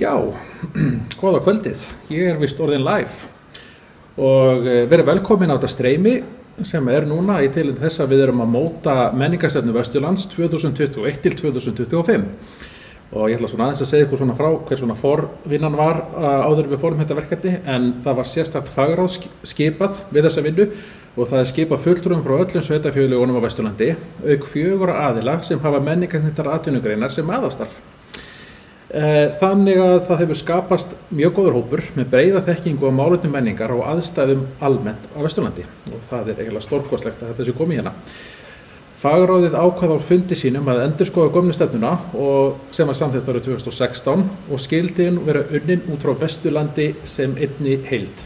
Já, góða kvöldið. Ég vist orðin live og verið velkomin á þetta streymi sem núna í tilefni þess að við erum að móta menningarstefnu Vesturlands 2021 til 2025. Og ég ætla svona aðeins að segja ykkur svona frá hver svona forvinnan var áður við fórum þetta verkefni, en það var sérstakt fagráð skipað við þessa vinnu og það skipað fulltrúum frá öllum sveitarfélögunum á Vesturlandi, auk 4 aðila sem hafa menningartengdar atvinnugreinar sem aðalstarf. Þannig að það hefur skapast mjög góður hópur með breiða þekkingu á málefnum menningar og aðstæðum almennt á Vesturlandi og það eiginlega stórkostlegt að þetta sé komið hérna. Fagráðið ákvað á fundi sínum að endurskoða gömlu stefnuna og sem var samþykkt árið 2016 og skyldi vera unnin út frá Vesturlandi sem einni heild.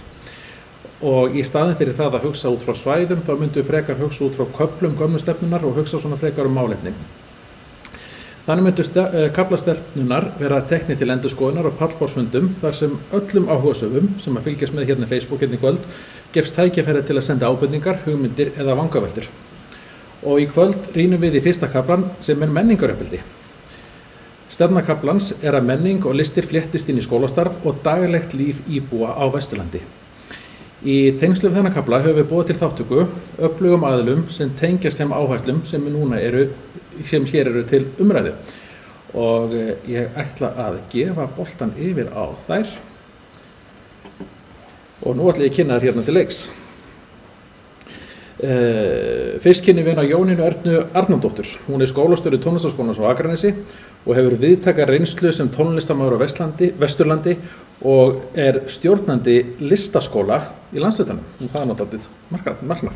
Og í staðinn fyrir það að hugsa út frá svæðum þá myndu frekar hugsa út frá köflum gömlu stefnunar og hugsa svona frekar málefni. Þannig myndu kaflastefnunar vera teknir til endurskoðunar og pallborðsfundum þar sem öllum áhugasöfum sem að fylgjast með hérna í Facebook hérna í kvöld gefst tækifæri til að senda ábendingar, hugmyndir eða vangaveltur. Og í kvöld rýnum við í fyrsta kaflan sem menningaruppeldi. Stefna kaflans að menning og listir fléttist inn í skólastarf og daglegt líf íbúa á Vesturlandi. Í tengslum þennan kafla höfum við boðið til þáttöku öflugum aðilum sem tengjast þeim áherslum sem hér eru til umræðu. Og ég ætla að gefa boltan yfir á þær. Og nú ætla ég að kynna þær hérna til leiks. Fyrst kynni við Jónínu Ernu Arnardóttur. Hún skólastjóri tónlistarskólans á Akranesi og hefur viðtaka reynslu sem tónlistarmaður á Vesturlandi og stjórnandi listaskóla í landshlutanum. Það náttúrulega marknað.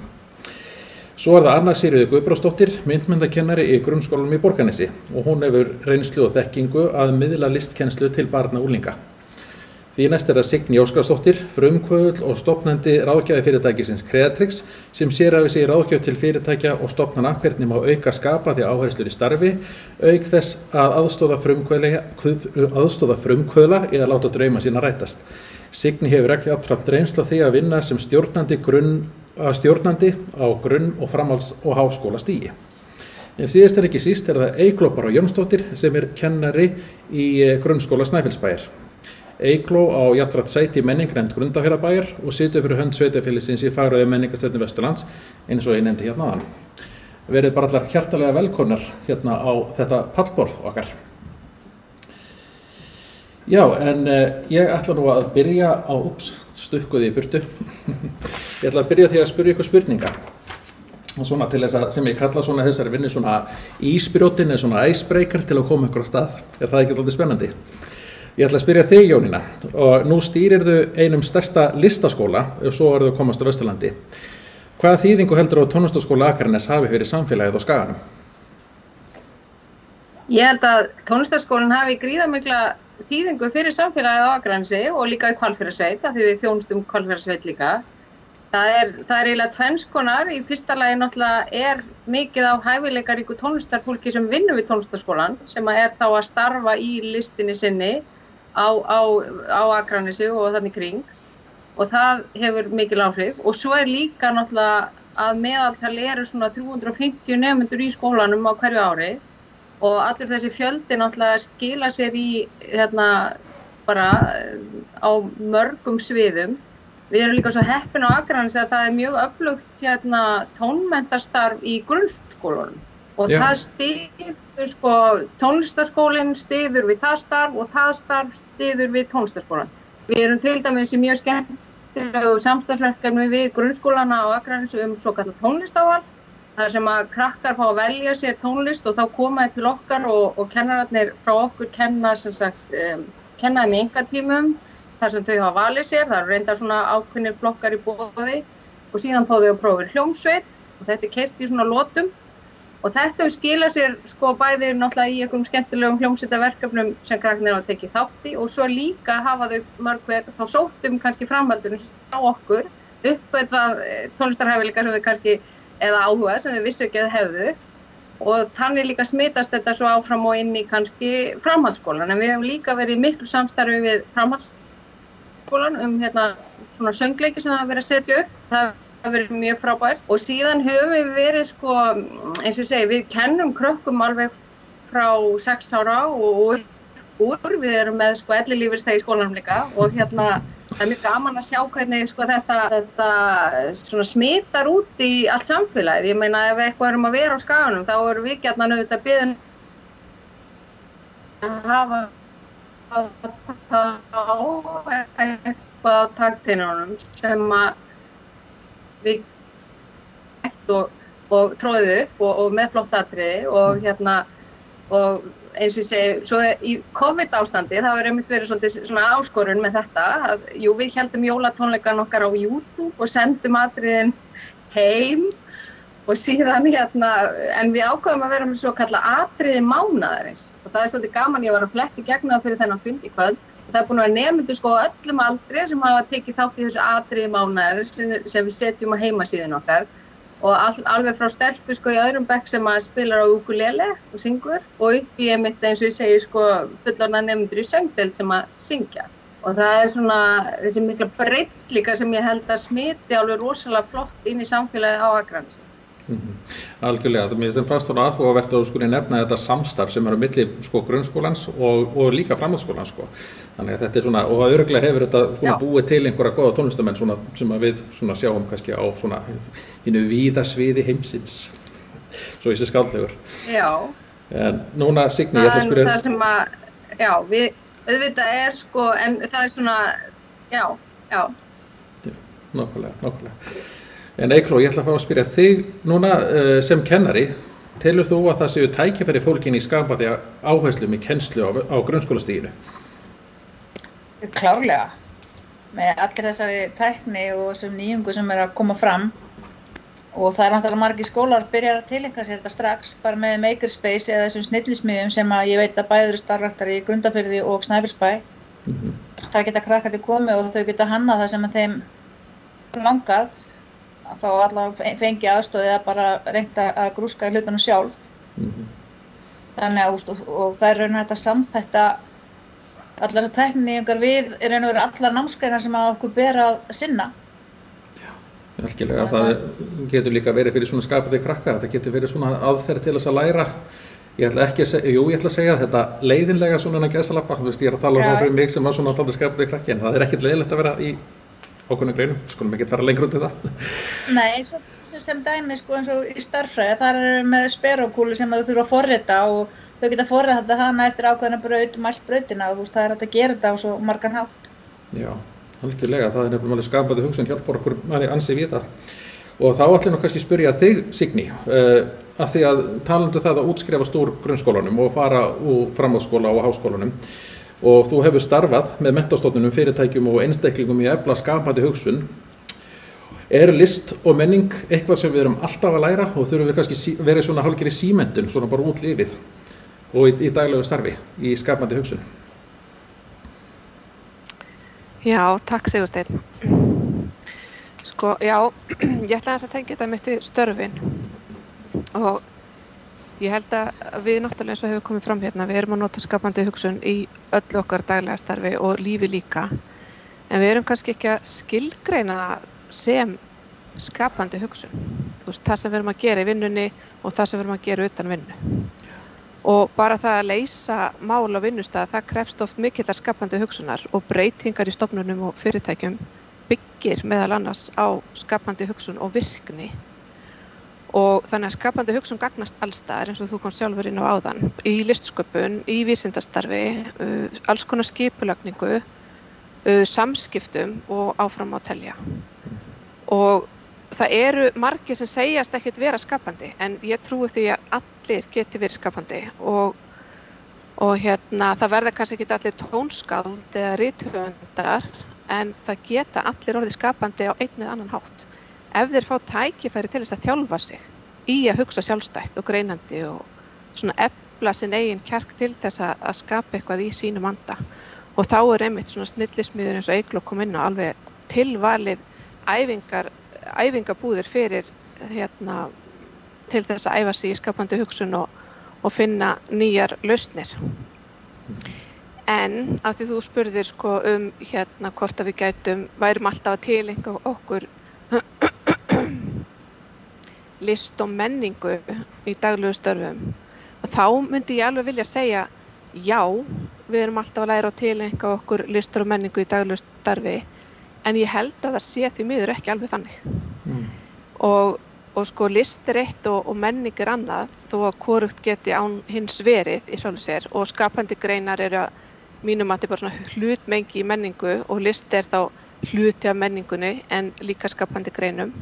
Svo það Anna Sigríður Guðbrandsdóttir, myndmyndakennari í grunnskólanum í Borgarnesi og hún hefur reynslu og þekkingu að miðla listkennslu til barna og unglinga. Því næst það Signý Óskarsdóttir, frumkvöðull og stofnandi ráðgjafi fyrirtækisins Creatrix sem sérhæfir sig í ráðgjöf til fyrirtækja og stofnana hvernig má auka skapandi áherslur í starfi, auk þess að aðstoða frumkvöðla eða láta drauma sína rætast. Signý hefur jafnframt reynslu á því að vinna sem stjórnandi á grunn- og framhalds- og háskólastigi. En síðast ekki síst það Eygló Bára Jónsdóttir sem kennari í grunnskóla Snæfellsbæjar. Eygló á jafnframt sæti í menningarnefnd Grundarfjarðarbæjar og situr fyrir hönd sveitarfélagsins í fagráði menningarstefnu Vesturlands eins og ég nefndi hérna áðan. Verið bara allar hjartalega velkomnar hérna á þetta pallborð okkar. Já, en ég ætla nú að byrja á, stukkuði í burtu. Ég ætla að byrja því að spyrja ykkur spurninga. Svona til þess að, sem ég kalla svona þessari vinnu svona ísbrjótin eða svona icebreaker til að koma ykkur á stað. Það ekki alltaf spennandi? Ég ætla að spyrja þig, Jónína, og nú stýrirðu einum stærsta listaskóla og svo þau komast á Vesturlandi. Hvaða þýðingu heldur á tónlistarskóla Akranes hafi fyrir samfélagið á Skaganum? Ég held að tónlistarskólinn hafi gríðarmikla þýðingu fyrir samfélagið á Akranesi og líka í Hvalfjarðarsveit, af því við þjónustum Hvalfjarðarsveit líka. Það er eiginlega tvenns konar. Í fyrsta lagi náttúrulega mikið á hæfileikaríku tónlistarfólki sem vinnur við tónlistarskólann, sem þá að starfa í listinni sinni á Akranesi og þannig kring. Og það hefur mikil áhrif. Og svo líka náttúrulega að meðaltali eru svona 350 nemendur í skólanum á hverju ári. Og allur þessi fjöldi náttúrulega skila sér í bara á mörgum sviðum. Við erum líka svo heppin á Akranesi að það mjög öflugt tónmenntastarf í grunnskólanum og það styður tónlistarskólinn styður við það starf og það starf styður við tónlistarskólann. Við erum til dæmis í mjög skemmtilegu samstarfsverkefni við grunnskólana á Akranesi svokallað tónlistaval, þar sem að krakkar fá að velja sér tónlist og þá koma þeir til okkar og kennararnir frá okkur kenna þeim í einkatímum þar sem þau hafa valið sér. Það eru reyndar svona ákveðnir flokkar í boði og síðan fá þau að prófa hljómsveit og þetta keyrt í svona lotum og þetta skilað sér bæði náttúrulega í einhverjum skemmtilegum hljómsveitaverkefnum sem krakkarnir hafa tekið þátt í og svo líka hafa þau mörg hver þá sóttum kannski framhaldinu hjá okkur uppgötvað tónlistarhæfileika sem þau kannski eða áhuga sem þau vissu ekki að hefðu og þannig líka smitast þetta svo áfram og inn í kannski framhaldsskólan. En við hefum líka verið í miklu samstarfi við framhaldsskólan svona söngleiki sem það verið að setja upp. Það hefur verið mjög frábært. Og síðan höfum við verið eins og ég segi, við kennum krökkum alveg frá 6 ára og úr, við erum með sko ellilífeyrisþega í skólanum líka og það er mjög gaman að sjá hvernig sko þetta svona smitar út í allt samfélagið. Ég meina ef eitthvað erum að vera á Skaganum þá erum við gjarnan auðvitað biðin að hafa eitthvað á takteinunum sem að við og tróðið upp og með flott atriði og og eins og ég segi, svo í COVID-ástandi þá einmitt verið svolítið svona áskorun með þetta að jú, við héldum jólatónleikan okkar á YouTube og sendum atriðin heim og síðan en við ákváðum að vera með svo kallað atriði mánaðarins og það er svolítið gaman, ég var að fletta í gegnum það fyrir þennan fund í kvöld og það er búin að vera nemendur sko á öllum aldri sem hafa tekið þátt í þessu atriði mánaðarins sem við setjum á heimasíðun okkar og alveg frá stelpu sko í öðrum bekk sem að spilar á ukulele og syngur og upp í einmitt eins og ég segi sko fullorðna nemendur í söngdeild sem að syngja og það er svona þessi mikla breidd líka sem ég held að smiti alveg rosalega flott inn í samfélagið á Akranesi. Algjörlega, það mér fannst þarna áhugavert að þú skulle nefna þetta samstarf sem er á milli sko grunnskólans og líka framhaldsskólans sko. Þannig að þetta er svona, og örugglega hefur þetta svona búið til einhverja góða tónlistamenn svona sem að við svona sjáum kannski á svona hinu víða sviði heimsins. Svo þessi skáldlegur. Já. En núna Signý, ég ætla að spyrja. Það sem að, við auðvitað sko, en það er svona, já. Nákvæmlega. En Eygló, ég ætla að fá að spyrja þig núna sem kennari, telur þú að það séu tækifæri fólkin í skapandi áherslum í kennslu á grunnskólastiginu? Klárlega. Með allir þessari tækni og þessum nýjungu sem er að koma fram og það er náttúrulega margir skólar byrjar að tileinka sér þetta strax bara með Makerspace eða þessum snillismiðjum sem að ég veit að bæði eru starfræktar í Grundarfirði og Snæfellsbæ. Það geta krakkandi komið og þau geta hannað það sem að þeim langað þá allavega fengi aðstoð eða bara reynda að grúska í hlutunum sjálf. Þannig að og það er raun og hægt að samþætta allar þessar tækninýjungar við raun og veru allar námsgreinar sem að okkur ber að sinna. Já, algjörlega. Það getur líka verið fyrir svona skapandi krakka. Þetta getur verið svona aðferð til þess að læra. Ég ætla að segja þetta leiðinlega svona gæsalappa. Þú veist, ég er að tala um mig sem var svona alltaf skapandi krakki en það er ekkert leiðilegt að vera í ákveðnum greinum, skulum ekki fara lengur út í það. Nei, sem dæmi sko eins og í starffræði, þar eru með sperókúlu sem þau þurfa að forrita og þau geta forritað hana eftir ákveðna braut, mælt brautina og það er hægt að gera þetta á svo margan hátt. Já, algjörlega, það er nefnilega skapandi hugsun, hjálpar okkur ansi við það. Og þá ætlum ég kannski spyrja þig, Signý, af því að talandu það að útskrifast úr grunnskólanum og fara úr framhaldsskóla og háskólanum og þú hefur starfað með menntastofnunum, fyrirtækjum og einstaklingum í að efla skapandi hugsun. Er list og menning eitthvað sem við erum alltaf að læra og þurfum við kannski verið svona hálfgerð símenntun, svona bara út lífið og í daglegu starfi í skapandi hugsun? Já, takk Sigursteinn. Sko, já, ég ætla að tengja þetta mitt við störfin og ég held að við náttúrulega eins og hefur komið fram hérna, við erum að nota skapandi hugsun í öllu okkar daglega starfi og lífi líka. En við erum kannski ekki að skilgreina sem skapandi hugsun. Þú veist, það sem við erum að gera í vinnunni og það sem við erum að gera utan vinnu. Og bara það að leysa mál á vinnustað, það krefst oft mikillar skapandi hugsunar og breytingar í stofnunum og fyrirtækjum byggir meðal annars á skapandi hugsun og virkni. Og þannig að skapandi hugsun gagnast allstaðar eins og þú kom sjálfur inn á áðan í listsköpun, í vísindastarfi, alls konar skipulagningu, samskiptum og áfram að telja. Og það eru margir sem segjast ekkert vera skapandi en ég trúi því að allir geti verið skapandi og það verða kannski ekki allir tónskáld eða rithöfundar en það geta allir orðið skapandi á einn eða annan hátt. Ef þeir fá tækifæri til þess að þjálfa sig í að hugsa sjálfstætt og greinandi og svona efla sinn eigin kjark til þess að skapa eitthvað í sínum anda. Og þá er einmitt svona snillismiður eins og Eygló kom inn á alveg tilvalið æfingabúðir fyrir til þess að æfa sig í skapandi hugsun og finna nýjar lausnir. En af því þú spurðir sko hvort að við værum alltaf að tileinka okkur list og menningu í daglegu störfum. Þá myndi ég alveg vilja segja já, við erum alltaf að læra og tileinka okkur listar og menningu í daglegu starfi, en ég held að það sé því miður ekki alveg þannig. Og sko list eitt og menning annað, þó að hvorugt geti án hins verið í sjálfu sér, og skapandi greinar eru að mínum að þetta bara svona hlutmengi í menningu og list þá hluti af menningunni en líka skapandi greinum,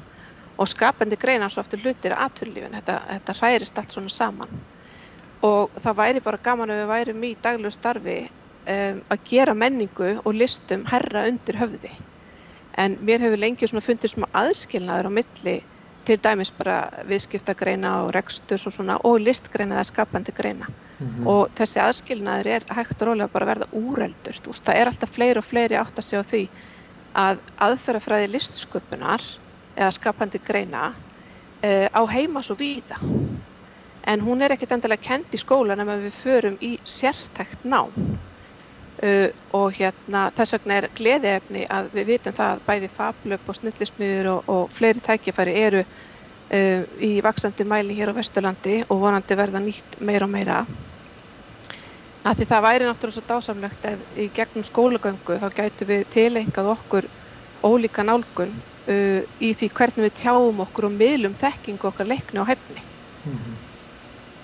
og skapandi greinar svo aftur hlutir af atvinnulífinu, þetta hræðist allt svona saman. Og það væri bara gaman að við værum í daglegu starfi að gera menningu og listum herra undir höfði. En mér hefur lengi svona fundið svona aðskilnaður á milli, til dæmis bara viðskiptagreina og reksturs og svona, og listgreina eða skapandi greina. Og þessi aðskilnaður hægt og rólega bara að verða úreldur. Það alltaf fleiri og fleiri átt að sjá því að aðferðafræði listsköpunar eða skapandi greina á heima svo víða. En hún ekkert endilega kennd í skólanum ef við förum í sértækt nám. Og þess vegna gleðiefni að við vitum það að bæði fablöp og snillismiðjur og fleiri tækifæri eru í vaxandi mæli hér á Vesturlandi og vonandi verða nýtt meira og meira. Af því það væri náttúrulega svo dásamlegt ef í gegnum skólagöngu þá gætum við tileinkað okkur ólíka nálgun í því hvernig við tjáum okkur og miðlum þekkingu okkar leikni og hæfni.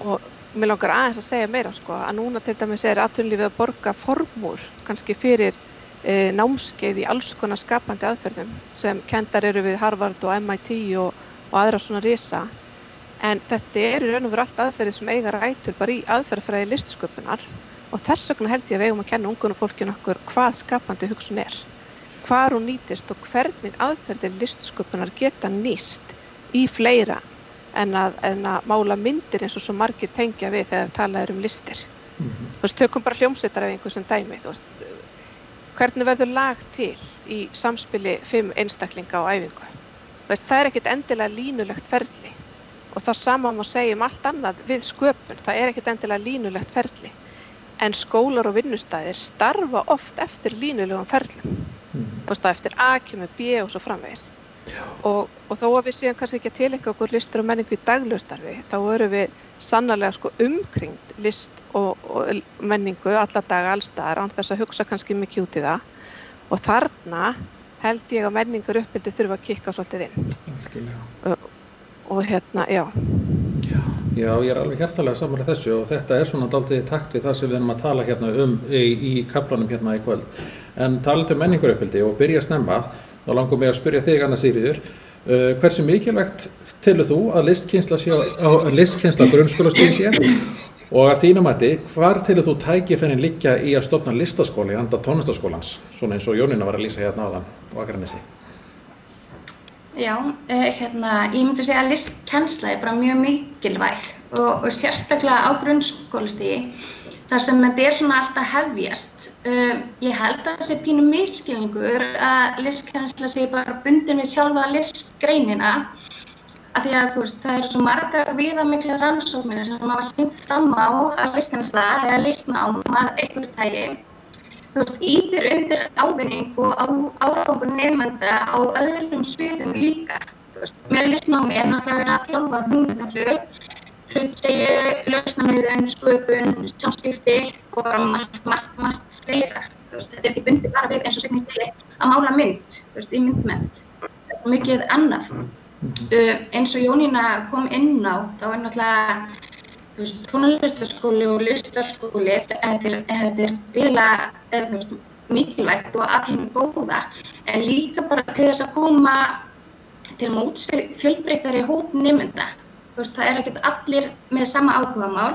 Og mér langar aðeins að segja meira að núna til dæmis atvinnulífið að borga formúr kannski fyrir námskeið í alls konar skapandi aðferðum sem kenndar eru við Harvard og MIT og aðra svona risa. En þetta í raun og veru allt aðferðir sem eiga rætur bara í aðferðafræði listsköpunar, og þess vegna held ég að við eigum að kenna ungun og fólkinu okkur hvað skapandi hugsun hvar hún nýtist og hvernig aðferðir listsköpunar geta nýst í fleira en að mála myndir eins og svo margir tengja við þegar talað listir. Tökum bara hljómsveitaræfingu sem dæmi. Hvernig verður lag til í samspili 5 einstaklinga á æfingu? Það ekkert endilega línulegt ferli, og það sama má segja allt annað við sköpun. Það ekkert endilega línulegt ferli, en skólar og vinnustæðir starfa oft eftir línulegum ferlum. Eftir A kemur B og svo framvegis. Og þó að við séum kannski ekki að tileinka okkur listir og menningu í daglegu starfi, þá erum við sannarlega umkringd list og menningu alla daga allstaðar án þess að hugsa kannski mikið út í það. Og þarna held ég að menningar uppeldi þurfa að kikka svolítið inn. Algjörlega. Og já. Já, ég alveg hjartalega sammála þessu, og þetta svona dálítið í takt við það sem við erum að tala hérna í kaflanum hérna í kvöld. En talandi menningar uppeldi og byrja snemma, þá langar mig að spyrja þig, Anna Sigríður, hversu mikilvægt telur þú að listkennsla grunnskólastigi sé, og að þínu mati, hvar telur þú tækifærin liggja í að stofna listaskóla í anda tónlistarskólans, svona eins og Jónína var að lýsa hérna áðan á Akranesi? Já, ég myndi segja að listkennsla bara mjög mikilvæg og sérstaklega á grunnskólastigi, þar sem þetta svona alltaf hefjast. Ég held að það sé pínu misskilningur að listkennsla sé bara bundin við sjálfa listgreinina, af því að það eru svo margar viðamiklar rannsóknir sem hafa sýnt fram á að listkennsla eða listnám að einhverju tagi ýtir undir ávinning og árangur nemenda á öðrum sviðum líka. Með listnámi náttúrulega verið að þjálfa hugmyndaflug, þrautseigju, lausnamiðun, sköpun, samskipti og bara margt fleira. Þetta ekki bundið bara við eins og segjum til að mála mynd, í myndmennt, og mikið annað. Eins og Jónína kom inn á, þá náttúrulega tónlistarskóli og listaskóli, þetta gríðarlega mikilvægt og að hinu góða, en líka bara til þess að koma til móts við fjölbreyttari hóp nemenda. Það ekkert allir með sama áhugamál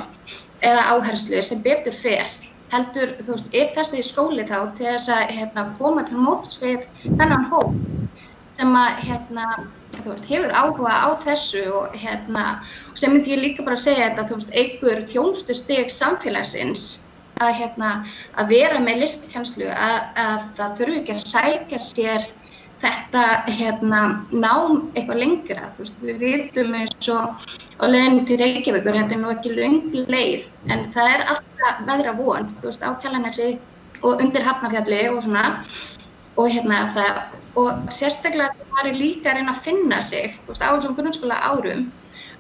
eða áherslu sem betur fer. Heldur, þessi skóli þá til þess að koma til móts við þennan hóp sem að hefur áhuga á þessu og sem myndi ég líka bara segja þetta, einhver þjónustustig samfélagsins að vera með listkennslu, að það þurfi ekki að sækja sér þetta nám eitthvað lengra. Við vitum eins og á leiðinni til Reykjavíkur, þetta nú ekki löng leið, en það alltaf veðra von, á Kjalarnesi og undir Hafnarfjalli og svona. Og sérstaklega það líka að reyna að finna sig á þessum grunnskóla árum,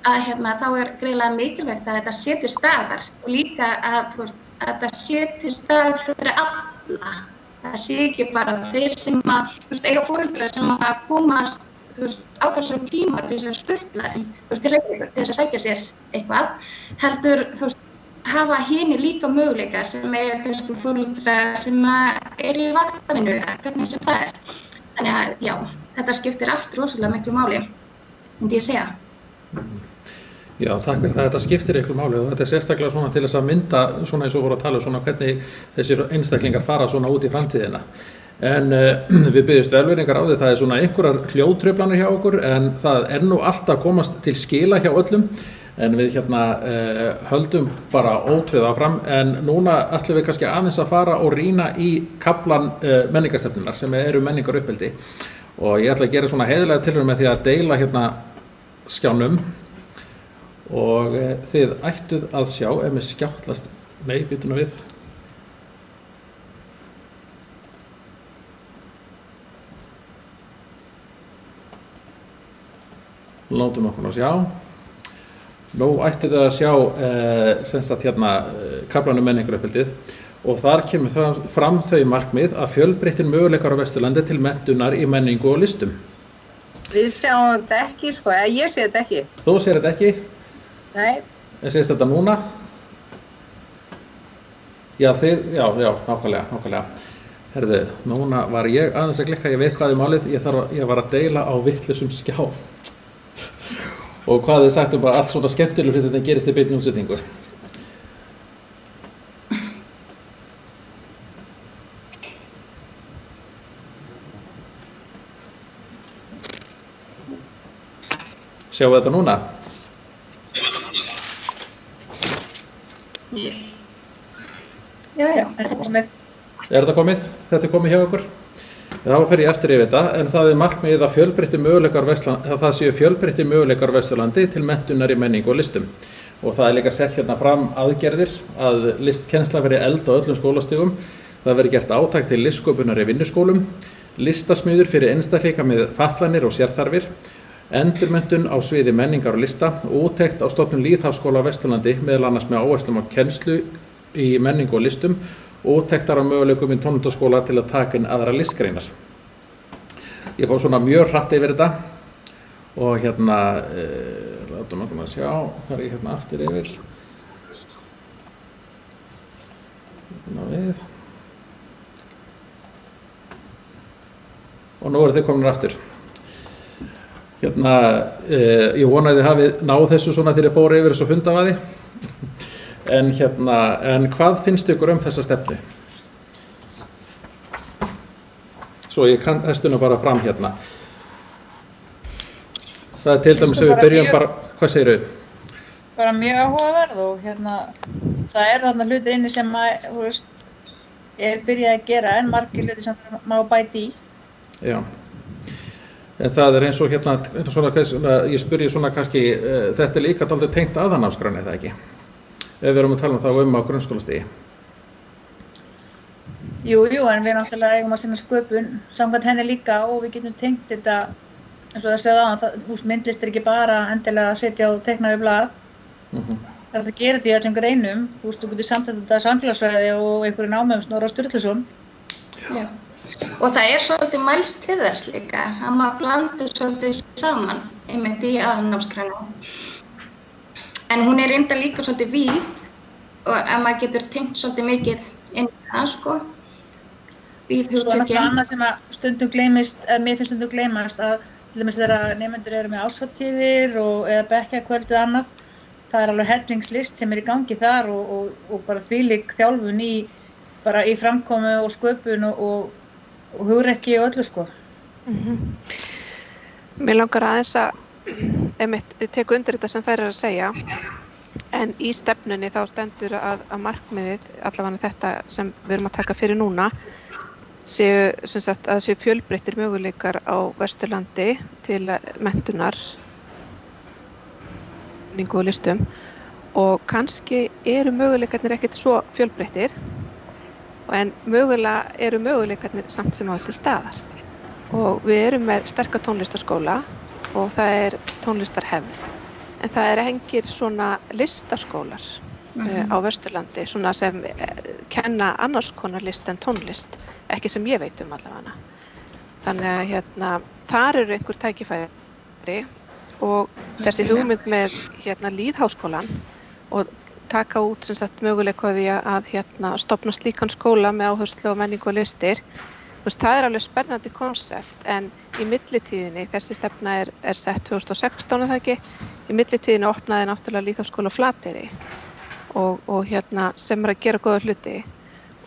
þá greiðlega mikilvægt að þetta sé til staðar og líka að þetta sé til staðar fyrir alla. Það sé ekki bara þeir sem eiga foreldrar sem að komast á þessum tíma til þess að sturla til Reykjavíkur til þess að sækja sér eitthvað, heldur hafa hinir líka möguleika sem eiga kannski foreldrar sem eru í vaktavinnu eða hvernig sem það er. Þannig að já, þetta skiptir allt rosalega miklu máli, myndi ég segja. Já, takk fyrir það. Þetta skiptir miklu máli og þetta er sérstaklega svona til þess að mynda svona eins og voru að tala svona hvernig þessir einstaklingar fara svona út í framtíðina. En við byggjumst velvirðingar á því, það er svona einhverjar hljóðtruflanir hjá okkur en það er nú alltaf komast til skila hjá öllum en við höldum bara ótröð áfram en núna ætlum við kannski aðeins að fara og rýna í kaflan menningarstefnunar sem eru menningaruppeldi og ég ætla að gera svona heiðarlega tilraun með því að deila skjánum og þið ættuð að sjá ef mér skjáttlast, nei, býtum við. Látum okkur að sjá. Nú ættuð að sjá kaflanum menningaruppeldið og þar kemur fram þau markmið að fjölbreyttir möguleikar á Vesturlandi til menntunar í menningu og listum. Við sjáum þetta ekki, ég sé þetta ekki. Þú sér þetta ekki? Nei. En sést þetta núna? Já, nákvæmlega. Herðu, núna var ég aðeins að klikka, ég veit hvað málið, ég var að deila á vitlausum skjá. Og hvað þið sagt bara allt svona skemmtileg fyrir þetta gerist í beinni útsetningu. Sjáum við þetta núna? Já, þetta er komið. Er þetta komið? Þetta er komið hjá okkur? Þá fer ég eftir yfir þetta, en það er markmiðið að það séu fjölbreyttir möguleikar á Vesturlandi til menntunar í menningu og listum. Og það er líka sett fram aðgerðir að listkennsla verði efld á öllum skólastigum. Það verði gert átak til listsköpunar í vinnuskólum, listasmiður fyrir einstaklinga með fatlanir og sérþarfir, endurmenntun á sviði menningar og lista og úttekt á stofnun lýðháskóla á Vesturlandi meðal annars með áherslum á kennslu í menningu og listum og úttektar á möguleikum í tónlistarskóla til að taka inn aðra listgreinar. Ég fór svona mjög hratt yfir þetta og látum okkur að sjá hvað er ég aftur yfir. Við. Og nú eru þið komin aftur. Ég vona að þið hafið náð þessu svona þegar ég fór yfir þessu fundavaði. En hvað finnst ykkur þessa stefnu? Svo ég kann þessuna bara fram Það er til dæmis að við byrjum bara, hvað segirðu? Bara mjög áhugaverð og það þarna hlutir inni sem er byrjað að gera en margir hlutir sem það má bæti í. Já. En það er eins og ég spyr ég svona kannski, þetta er líka dálítið tengt aðalnámskránni, eða ekki? Ef við erum að tala þá á grunnskólastigi. Jú, en við náttúrulega eigum að sinna sköpun samkvæmt henni líka og við getum tengt þetta, eins og það segði áðan, myndlist er ekki bara endilega að setja og teikna við blað. Það er að gera þetta í öllum greinum, þú getur samtætt þetta samfélagsfræði og einhverju námi Snorra Sturluson. Já. Og það er svolítið mælst til þess líka, að maður blandur svolítið saman einmitt í aðalnámskránni. En hún er reynda líka svolítið víð og að maður getur tengt svolítið mikið inn í það, Víð hugtökin. Svo annað sem að stundum gleymist, mér finnst stundum gleymast að til dæmis þegar nemendur eru með árshátíðir eða bekkjarkvöld eða annað, það er alveg hellingslist sem er í gangi þar og bara þvílík þjálfun í framkomu og sköpun og hugrekki og öllu, Mér langar aðeins að teka undir þetta sem þær eru að segja, en í stefnunni þá stendur að markmiðið, allavega þetta sem við erum að taka fyrir núna, séu fjölbreyttir möguleikar á Vesturlandi til menntunar, menningu og listum og kannski eru möguleikarnir ekkert svo fjölbreyttir en mögulega eru möguleikarnir samt sem áður til staðar og við erum með sterka tónlistarskóla og það er tónlistarhefð en það engir svona listaskólar á Vesturlandi, svona sem kenna annars konar list en tónlist, ekki sem ég veit allavega. Þannig að þar eru einhver tækifæri og þessi hugmynd með lýðháskólan og taka út sem sagt möguleika á því að stofna slíkan skóla með áherslu á menningu og listir. Það alveg spennandi konsept, en í millitíðinni, þessi stefna er sett 2016 það ekki, í millitíðinni opnaði náttúrulega lýðháskóla á Flateyri og sem að gera góða hluti.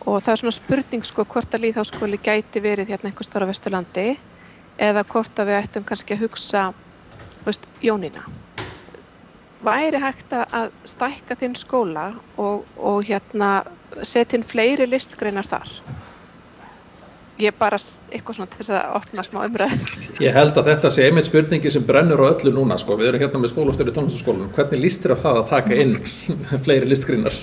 Og það svona spurning hvort að lýðháskóli gæti verið einhvers staðar á Vesturlandi eða hvort að við ættum kannski að hugsa, Jónína. Væri hægt að stækka þinn skóla og setja inn fleiri listgreinar þar? Ég bara eitthvað svona til þess að opna smá umræðu. Ég held að þetta sé einmitt spurningi sem brennur á öllu núna, Við erum með skólastjóri í tónlistarskólanum. Hvernig líst þér á það að taka inn fleiri listgreinar?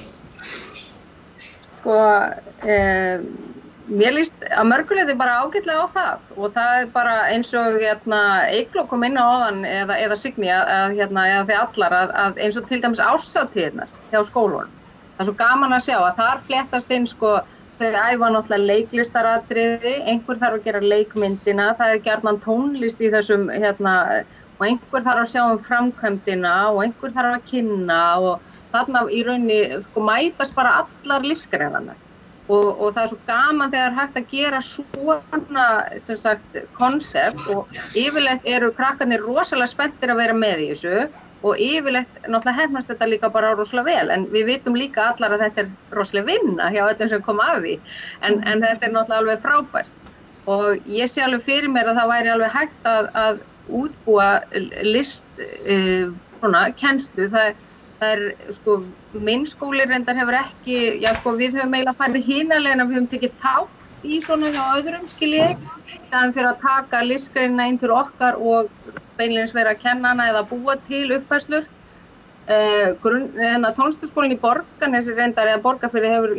Mér líst að mörguleiti bara ágætlega á það og það bara eins og Eygló kom inn á áðan eða Signý eða þið allar að eins og til dæmis árshátíðirnar hjá skólunum. Það svo gaman að sjá að þar fléttast inn þau æfa náttúrulega leiklistaratriði, einhver þarf að gera leikmyndina, það gjarnan tónlist í þessum og einhver þarf að sjá framkvæmdina og einhver þarf að kynna og þarna í rauninni mætast bara allar listgreinarnar og það svo gaman þegar hægt að gera svona sem sagt konsept og yfirleitt eru krakkarnir rosalega spenntir að vera með í þessu og yfirleitt náttúrulega hefnast þetta líka bara rosalega vel en við vitum líka allar að þetta rosalega vinna hjá öllum sem koma að því en þetta náttúrulega alveg frábært og ég sé alveg fyrir mér að það væri alveg hægt að útbúa list svona kennslu það minn skóli reyndar hefur ekki, við höfum eiginlega farið hinalega en við höfum tekið þátt í svona hjá öðrum skiljið, staðan fyrir að taka listgreinina inn til okkar og beinleins vera að kenna hana eða búa til uppfærslur. Tónlistarskólinn í Borgarnesi reyndar eða Borgarfirði hefur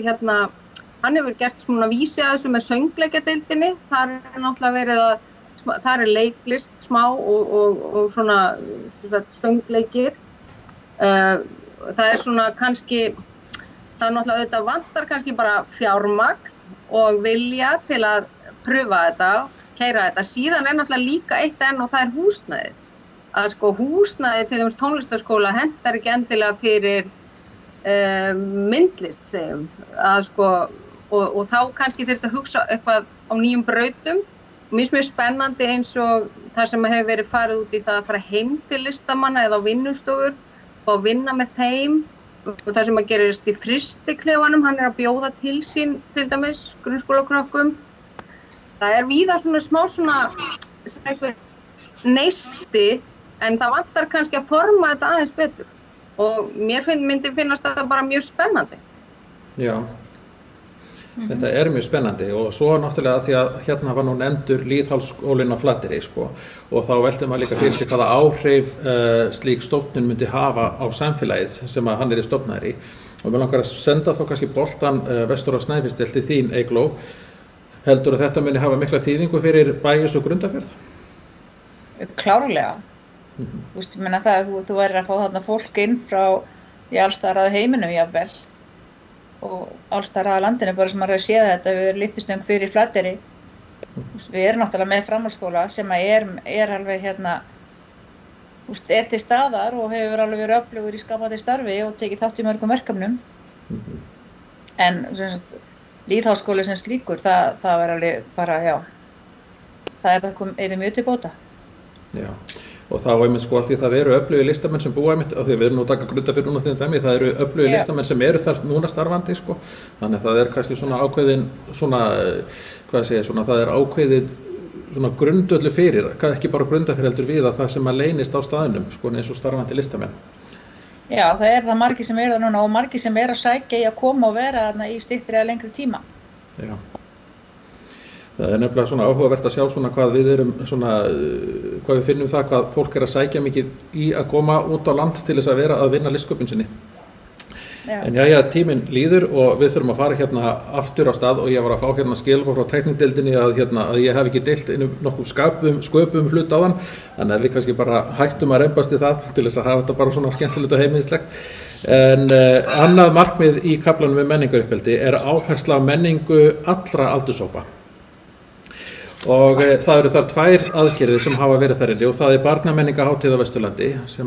hann hefur gert svona vísi að þessu með söngleikjadeildinni, þar náttúrulega verið að, þar leiklist smá og svona söngleikir. Það svona kannski, það náttúrulega auðvitað vantar kannski bara fjármagn og vilja til að pröfa þetta, keyra þetta. Síðan náttúrulega líka eitt enn og það húsnæðið. Að húsnæðið til dæmis tónlistarskóla hentar ekki endilega fyrir myndlist, segjum. Að og þá kannski þurfti að hugsa eitthvað á nýjum brautum. Mjög spennandi eins og það sem hefur verið farið út í það að fara heim til listamanna eða á vinnustofur og vinna með þeim og það sem að gerist í Frystiklefanum, hann að bjóða til sín til dæmis grunnskólakrökkum. Það víða svona smá svona einhver neisti en það vantar kannski að forma þetta aðeins betur og mér myndi finnast þetta bara mjög spennandi. Já. Þetta mjög spennandi og svo náttúrulega því að var nú nefndur lýðháskólinn á Flateyri og þá veltum maður líka fyrir sig hvaða áhrif slík stofnun myndi hafa á samfélagið sem að hann í stofnaður í og mér langar að senda þá kannski boltan vestur á Snæfellsnes til þín Eygló. Heldur að þetta muni hafa mikla þýðingu fyrir Bæjus og Grundarfjörð? Klárlega. Ég meina það að þú værir að fá þarna fólk inn frá alls staðar að heiminum jafnvel og alls staðar að landinu bara sem maður hefur séð þetta, við erum lyftistöng fyrir Flateyri. Við erum náttúrulega með framhaldsskóla sem alveg til staðar og hefur alveg verið öflugur í skapandi starfi og tekið þátt í mörgum verkefnum. En lýðháskóli sem slíkur, það er alveg bara, það mjög til bóta. Já. Og þá einmitt því það eru öflugir listamenn sem búa einmitt, af því við erum nú að taka Grundarfjörð núna til dæmi, það eru öflugir listamenn sem eru þar núna starfandi þannig að það kannski svona ákveðin það ákveðið svona grundvöllur fyrir, ekki bara Grundarfjörð heldur við að það sem að leynist á staðnum eins og starfandi listamenn. Já, það margir sem það núna og margir sem að sækja í að koma og vera þarna í styttri eða lengri tíma. Já. Það nefnilega svona áhugavert að sjá svona hvað við erum svona, hvað við finnum það hvað fólk að sækja mikið í að koma út á land til þess að vera að vinna listsköpun sinni. En já, tíminn líður og við þurfum að fara hérna aftur á stað og ég var að fá hérna skilabóð frá tæknideildinni að ég hef ekki deilt nokkuð sköpum hlut á þann, þannig að við kannski bara hættum að rembast í það til þess að hafa þetta bara svona skemmtilegt og heimilislegt. En annað markmið í kaflanum menningaruppeldi áhersla á menningu allra aldurshópa. Og það eru þar 2 aðgerðir sem hafa verið þar inni og það barnamenningahátíð á Vesturlandi sem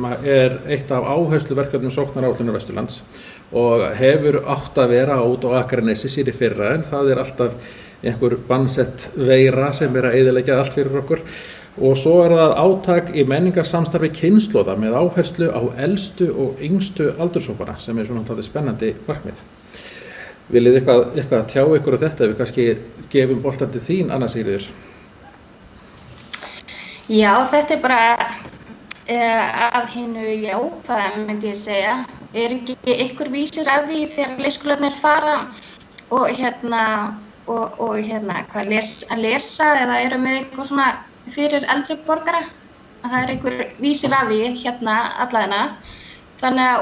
eitt af áhersluverkefnum sóknaráætlunar Vesturlands og hefur átt að vera út á Akranesi síðan í fyrra en það alltaf einhver bannsett veira sem að eyðileggja allt fyrir okkur. Og svo það átak í menningarsamstarfi kynslóða með áherslu á elstu og yngstu aldurshópana sem svona talið spennandi markmið. Viljið eitthvað tjá ykkur á þetta, við kannski gefum boltan til þín, Anna Sigríður? Já, þetta bara að hinu jákvæða, myndi ég segja. Ekki ykkur vísir af því þegar leikskólarnir fara og að lesa eða eru með eitthvað svona fyrir eldri borgara? Það ykkur vísir af því allavega.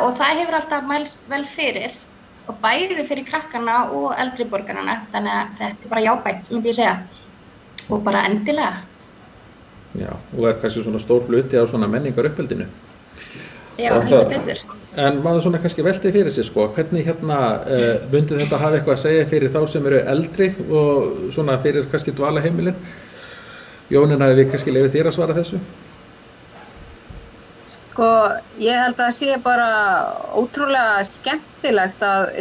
Og það hefur alltaf mælst vel fyrir. Og bæði fyrir krakkana og eldri borgarana, þannig að þetta bara jákvætt, myndi ég segja, og bara endilega. Já, og kannski svona stór hluti á svona menningaruppeldinu. Já, heldur betur. En maður svona kannski velti fyrir sig, hvernig myndi þetta hafa eitthvað að segja fyrir þá sem eru eldri og svona fyrir kannski dvalaheimilin? Jónína, ef við kannski leyfum þér að svara þessu? Ég held að það sé bara ótrúlega skemmtilegt að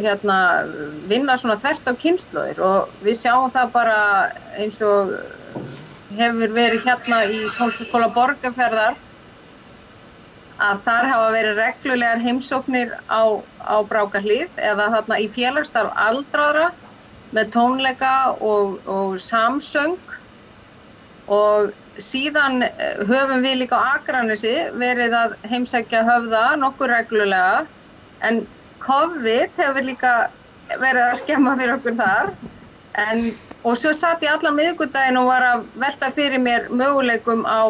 vinna svona þvert á kynslóðir og við sjáum það bara eins og hefur verið í Tónlistarskóla Borgarfjarðar að þar hafa verið reglulegar heimsóknir á Brákarhlíð eða í félagsstarf aldraðra með tónleika og samsöng og síðan höfum við líka á Akranesi verið að heimsækja Höfða nokkuð reglulega en COVID hefur líka verið að skemma fyrir okkur þar og svo satt ég allan miðvikudaginn og var að velta fyrir mér möguleikum á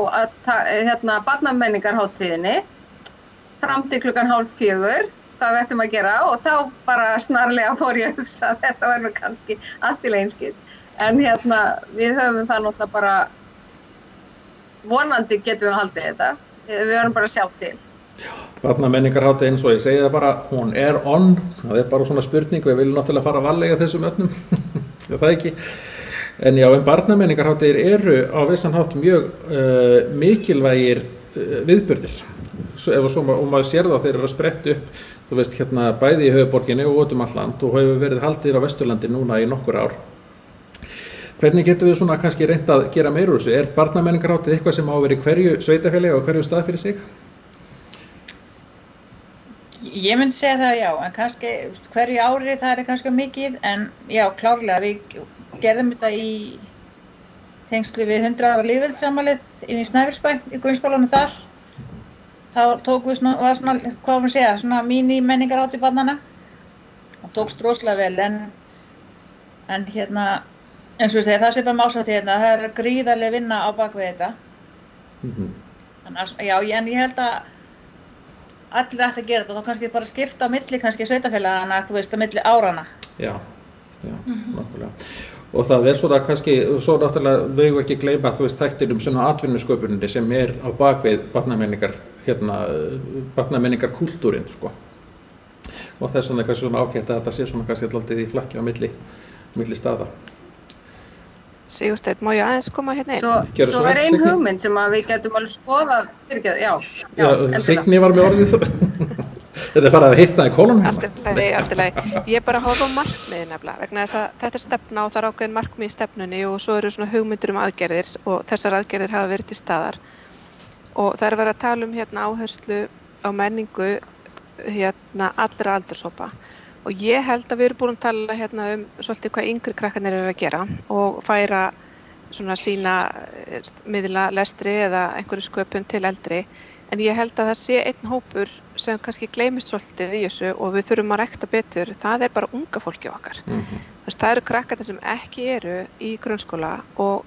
barnamenningarhátíðinni fram til 3:30 hvað við ættum að gera og þá bara snarlega fór ég að hugsa að þetta var kannski allt í leinskis en við höfum það náttúrulega bara vonandi getum við haldið þetta. Við verðum bara að sjá til. Barnamenningarhátíð eins og ég segi það bara, hún on. Það bara svona spurning, við viljum náttúrulega fara varlega þessum öfnum. Það ekki. En já, barnamenningarhátíðir eru á vissan hátt mjög mikilvægir viðburðir. Og maður sér það þeir eru að spretta upp, þú veist bæði í höfuðborginni og út allt land og hefur verið haldið á Vesturlandi núna í nokkur ár. Hvernig getum við svona kannski reynt að gera meira úr þessu? Barnamenningarhátíð eitthvað sem á að vera í hverju sveitarfélagi og hverju stað fyrir sig? Ég myndi segja það já, en kannski hverju ári það kannski mikið, en já, klárlega, við gerðum þetta í tengslu við 100 ára lýðveldisafmælið inn í Snæfellsbæ, í grunnskólanum þar. Þá tókum við svona míní menningarhátíð barnanna. Það tókst rosalega vel, en eins og ég segi, það sé bara málshátíð það gríðarleg vinna á bakvið þetta. Þannig að, já, en ég held að allir ætti að gera þetta og þá kannski bara skipta á milli kannski sveitafélagana, þú veist, á milli árana. Já, nákvæmlega. Og það svona kannski, svo náttúrulega við ekki gleyma, þú veist, þættir svona atvinnusköpuninni sem á bakvið barnamenningarkúltúrin, Og þess vegna kannski svona ágætt að þetta sé svona kannski alltaf í flakki á milli staða. Sigursteinn, má ég aðeins koma hérna inn? Svo ein hugmynd sem við getum alveg skoðað, Signý var með orðið þetta farið að hitta í kolunum Allt í lagi. Ég bara horfa á markmiðin nefnilega, vegna þess að þetta stefna og það ákveðin markmið í stefnunni og svo eru svona hugmyndir aðgerðir og þessar aðgerðir hafa verið til staðar og það verið að tala áherslu á menningu allra aldurshópa. Og ég held að við erum búin að tala svolítið hvað yngri krakkarnir eru að gera og færa svona sína miðla lestri eða einhverju sköpun til eldri. En ég held að það sé einn hópur sem kannski gleymist svolítið í þessu og við þurfum að rækta betur. Það bara unga fólki okkar. Það eru krakkarnir sem ekki eru í grunnskóla og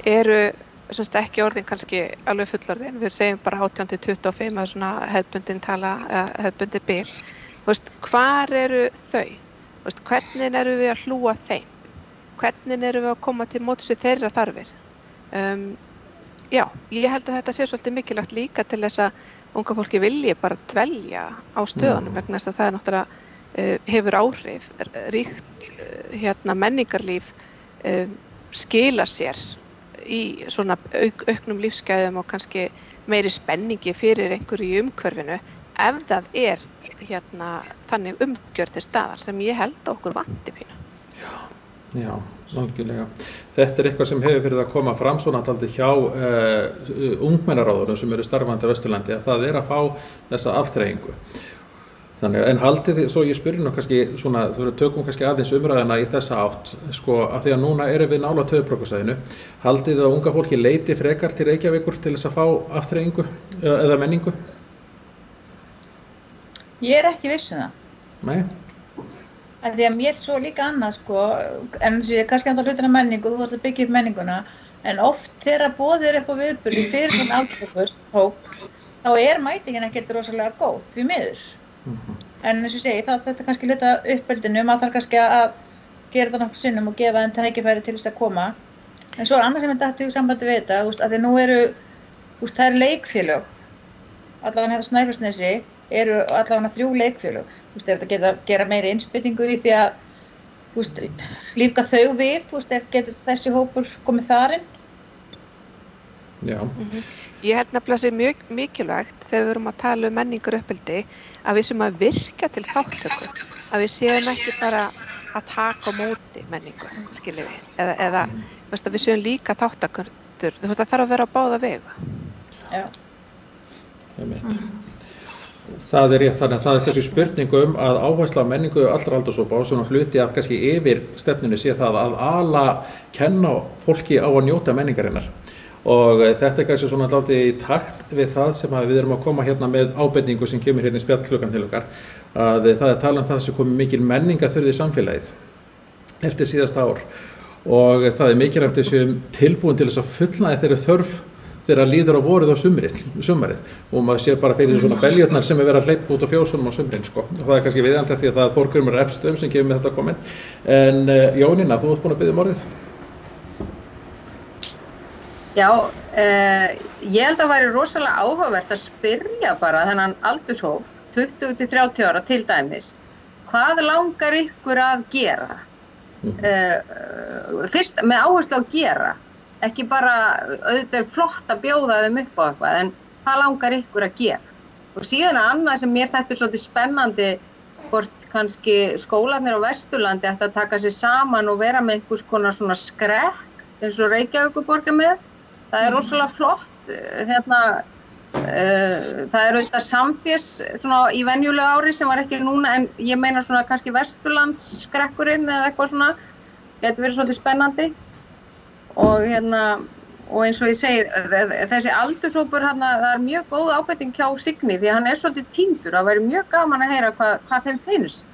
eru ekki orðin kannski alveg fullorðin. Við segjum bara 18 til 25 að svona hefðbundin tala, hefðbundin bil. hvar eru þau? Hvernig erum við að hlúa þeim? Hvernig erum við að koma til móts við þeirra þarfir? Já, ég held að þetta sé svolítið mikilvægt líka til þess að unga fólki vilji bara dvelja á stöðunum vegna þess að það náttúrulega hefur áhrif. Ríkt menningarlíf skilar sér í svona auknum lífsgæðum og kannski meiri spenningi fyrir einhverju í umhverfinu ef það þannig umgjörð til staðar sem ég held að okkur vanti pínu. Já, algjörlega. Þetta eitthvað sem hefur verið að koma fram svona dálítið hjá ungmennaráðurum sem eru starfandi á Vesturlandi að það að fá þessa afþreyingu. Þannig, en haldið þið, svo ég spyrir nú kannski svona, þú tökum kannski aðeins umræðina í þessa átt, af því að núna erum við nálægt höfuðborgarsvæðinu, haldið þið að unga fólki leiti frekar til Reykjavíkur til þess að fá afþreyingu eða menningu? Ég ekki viss það. Nei. Því að mér svo líka annað, en þessi kannski alltaf hlutina menningu, þú þarft að byggja upp menninguna, en oft þegar boðið upp á viðburði fyrir þann aldurshóp, þá mætingin ekkert rosalega góð, því miður. En eins og segi, þetta kannski hluta uppeldinu, maður þarf kannski að gera þetta nokkuð sinnum og gefa þeim tækifæri til þess að koma. En svo annað sem datt í sambandi við þetta, að því nú það eru leikfélög, allavega Snæfellsnesi, eru allavega 3 leikfélög. Þetta gera meiri innspýtingu í því að lífga þau við, getur þessi hópur komið þar inn? Já. Ég held nefnilega sé mjög mikilvægt þegar við erum að tala menningar uppeldi að við séum að virka til þáttöku, að við séum ekki bara að taka á móti menningu, skiljum við, eða við séum líka þáttakundur, það þarf að vera á báða vegu. Já. Það rétt, þannig að það kannski spurning að áhersla á menningu allra aldurshópa og svona hluti að kannski yfir stefnunni sé það að kenna fólki á að njóta menningarinnar. Og þetta kannski svona dálítið í takt við það sem við erum að koma með ábendingu sem kemur í spjallklukkan til okkar, að það talað um það sem komið mikil menningarþurrð í samfélagið eftir síðasta ár og það mikilvægt að við séum tilbúin til þess að fullnægja þeirri þörf þegar líður á vorið á sumarið og maður sér bara fyrir svona beljurnar sem verið að hleypa út á fjósunum á sumrin og það kannski viðeigandi eftir því að það Þórgrímur Epstum sem kemur með þetta komment. En Jónína, þú ert búin að biðja orðið. Já, ég held að væri rosalega áhugavert að spyrja bara þennan aldurshóp, 20-30 ára til dæmis, hvað langar ykkur að gera? Fyrst með áherslu að gera, ekki bara auðvitað flott að bjóða þeim upp á eitthvað, en hvað langar ykkur að gera? Og síðan annað sem mér þetta svolítið spennandi, hvort kannski skólarnir á Vesturlandi ætti að taka sig saman og vera með einhvers konar svona skrekk, eins og Reykjavíkurborg með. Það rosalega flott, það auðvitað samfés svona í venjulega ári sem var ekki núna, en ég meina svona kannski Vesturlandsskrekkurinn eða eitthvað svona, getur verið svolítið spennandi og eins og ég segi, þessi aldurshópur það mjög góð ábending hjá Signi því hann svolítið týndur, það væri mjög gaman að heyra hvað þeim finnst.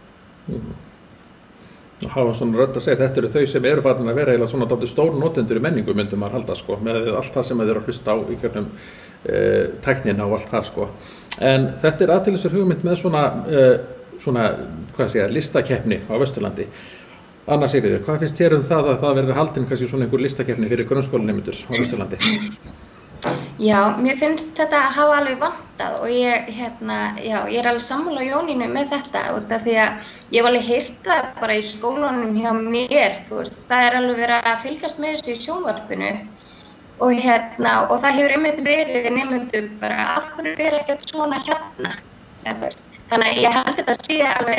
Hafa svona rödd að segja, þetta eru þau sem eru farin að vera eiginlega svona dálítið stór notendur í menningu myndi maður halda með allt það sem þeir eru að hlusta á í kjörnum tæknina og allt það En þetta athyglisverð hugmynd með svona listakeppni á Vesturlandi. Anna Sigríður, hvað finnst þér það að það verði haldin kannski svona einhver listakeppni fyrir grunnskólanemendur á Vesturlandi? Já, mér finnst þetta hafa alveg vantað og ég er alveg sammála Jónínu með þetta út af því að ég hef alveg heyrt það bara í skólanum hjá mér, það alveg verið að fylgjast með þessu í sjónvarpinu og það hefur einmitt verið nemendum bara af hverju ekkert svona þannig að ég held þetta sé alveg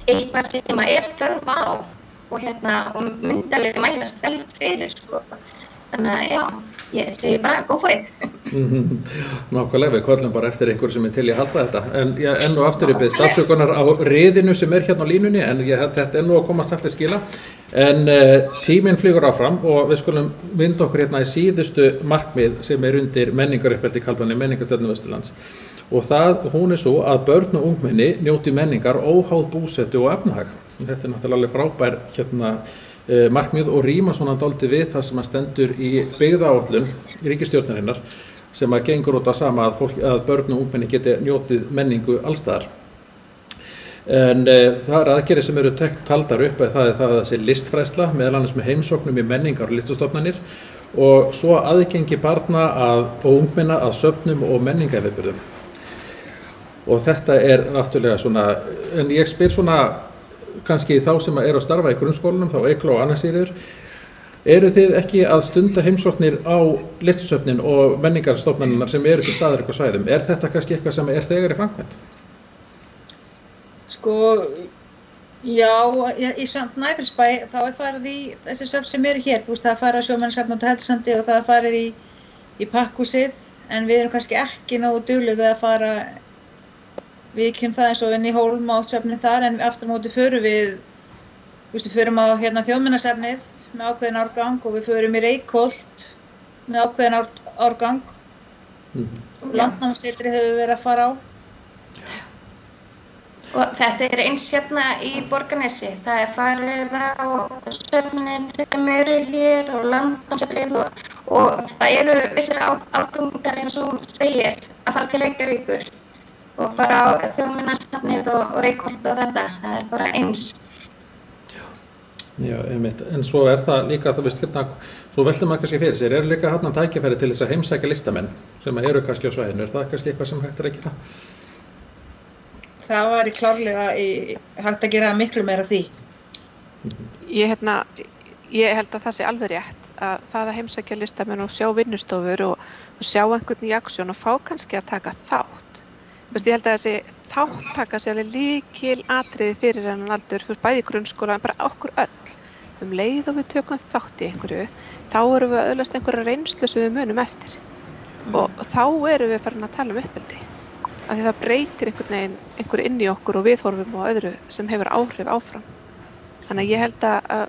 eitthvað sem þörf á og myndi alveg mælast vel fyrir Þannig að já, ég segi bara go for it. Nákvæmlega, við köllum bara eftir einhver sem til í að halda þetta. En ég enn og aftur ég beðist afsökunar á riðinu sem hérna á línunni, en þetta nú að komast allir skila. En tíminn flýgur áfram og við skulum vinda okkur hérna í síðustu markmið sem undir menningaruppeldi kaldbani menningarstefnu Vesturlands. Og hún svo að börn og ungmenni njóti menningar óháð búsetu og efnahag. Þetta náttúrulega alveg frábær markmið og rýma svona dálítið við það sem stendur í byggðaáætlun ríkisstjórnarinnar sem gengur út á sama að börn og ungmenni geti njótið menningu allstaðar. En það er aðgerðir sem eru taldar upp að það er það að þessi listfræðsla, meðal annars með heimsóknum í menningar og listastofnanir og svo aðgengi barna og ungmenna að söfnum og menningarviðburðum. Og þetta er náttúrulega svona, en ég spyr svona kannski þá sem eru að starfa í grunnskólanum, þá Eygló og Anna Sigríður, eru þið ekki að stunda heimsóknir á listasöfnin og menningarstofnanirnar sem eru til staðar eitthvað svæðum? Er þetta kannski eitthvað sem er þegar í framkvæmd? Sko, já, í Snæfellsbæ þá er farið í þessi söfn sem eru hér. Þú veist, það er farið á Sjómannasafnið út á Hellsandi og það er farið í Pakkhúsið, en við erum kannski ekki nógu dugleg við að fara, við kemum það eins og inn í Hólm á söfnið þar, en aftur á móti förum við, þú veist, við förum á Þjóðminjasafnið með ákveðin árgang og við förum í Reykholt með ákveðin árgang. Landnámssetri hefur verið að fara á. Og þetta er eins hérna í Borgarnesi. Það er farið á söfnin sem eru hér og Landnámssetrið og það eru vissir ágangar eins og hún segir að fara til Reykjavíkur og fara á Þjóðminjasafnið og Reykholt og þetta. Það er bara eins. Já, einmitt. En svo er það líka, þú veist, hérna, svo veltum maður kannski fyrir sér, eru líka hérna tækifæri til þess að heimsækja listamenn sem eru kannski á svæðinu. Er það kannski eitthvað sem hægt er að gera? Það var klárlega hægt að gera miklu meira því. Ég held að það sé alveg rétt að það að heimsækja listamenn og sjá vinnustofur og sjá einhvern í aksjón og fá kannski að taka þátt. Ég held að þessi þáttaka sé alveg lykil atriði fyrir þennan aldur, fyrir bæði grunnskóla en bara okkur öll. Leið og við tökum þátt í einhverju, þá erum við að öðlast einhverja reynslu sem við munum eftir. Og þá erum við farin að tala um uppeldi. Af því það breytir einhverju inn í okkur og viðhorfum og öðru sem hefur áhrif áfram. Þannig að ég held að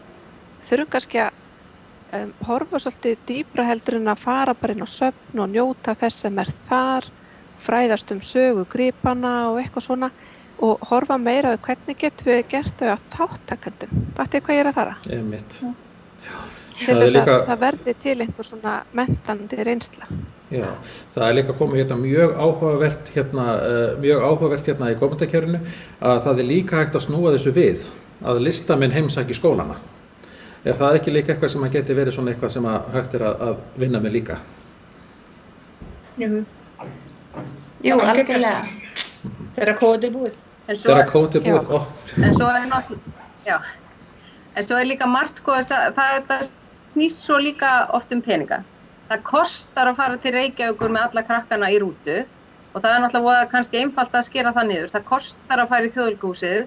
þurfum kannski að horfa svolítið dýpra heldur en að fara bara inn á söfn og njóta þess sem er þar, fræðast sögu gripana og eitthvað svona og horfa meira á hvernig getum við gert þau að þáttakendum. Fattu hvað ég er að fara? Einmitt. Til þess að það verði til einhver svona mentandi reynsla. Já, það er líka komið hérna mjög áhugavert hérna í komentarkerfinu að það er líka hægt að snúa þessu við að listamenn heimsæki skólana. Er það ekki líka eitthvað sem að geti verið svona eitthvað sem að hægt er að vinna með líka? Jú, algjörlega. Þeirra kótið búið. Þeirra kótið búið, ó. En svo er náttúrulega, já. En svo er líka margt, sko, það snýst svo líka oft peninga. Það kostar að fara til Reykjavíkur með alla krakkana í rútu og það er náttúrulega kannski einfalt að skera það niður. Það kostar að fara í Þjóðleikhúsið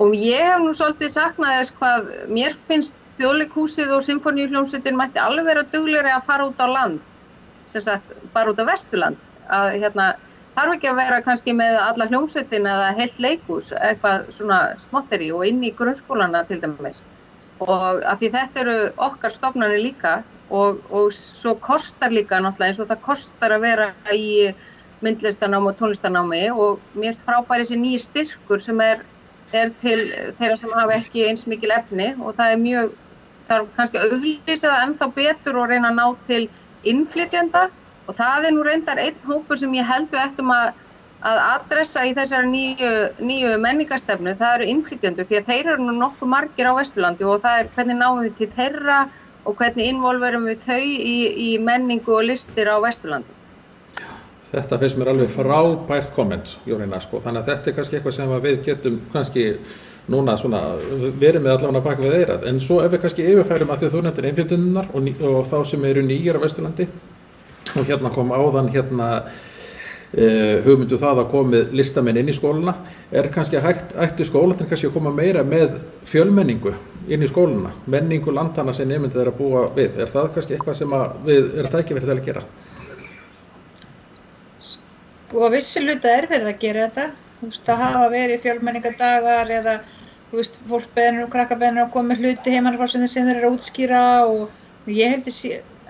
og ég hef nú svolítið saknað þess hvað mér finnst Þjóðleikhúsið og Sinfóníuhljómsveitin mætti alveg vera duglegri að fara út á land, sem sagt bara út á Vesturland. Að þarf ekki að vera kannski með alla hljómsveitin eða heilt leikhús, eitthvað svona smotteri og inn í grunnskólana til dæmis. Og af því þetta eru okkar stofnanir líka og svo kostar líka náttúrulega eins og það kostar að vera í myndlistanámi og tónlistanámi og mér frábæri þessi nýji styrkur sem er til þeirra sem hafa ekki eins mikil efni og það er kannski að auglýsa það ennþá betur og reyna að ná til innflytjenda og það er nú reyndar einn hópur sem ég held við ættum að adressa í þessari nýju menningarstefnu, það eru innflytjendur því að þeir eru nú nokkuð margir á Vesturlandi og það er hvernig náum við til þeirra og hvernig involverum við þau í menningu og listir á Vesturlandi. Þetta finnst mér alveg frábært komment, Jónína, sko. Þannig að þetta er kannski eitthvað sem við getum kannski núna svona verið með allavega bak við eyrað. En svo ef við kannski yfirfærum að því þú nefndir innflytjendurnar og þá sem eru nýjir á Vesturlandi og hérna kom áðan hugmyndu það að komið listamenn inn í skólana, er kannski ættu skólarnir kannski að koma meira með fjölmenningu inn í skólana, menningu landana sem nemyndið er að búa við. Er það kannski eitthvað sem við erum tækifæri til að gera? Sko að vissu hluta er verið að gera þetta. Þú veist, það hafa verið fjölmenningadagar eða þú veist, fólkbeðnir og krakkabeðnir að koma með hluti heimanafrásinu sem þeir eru að útskýra og ég held að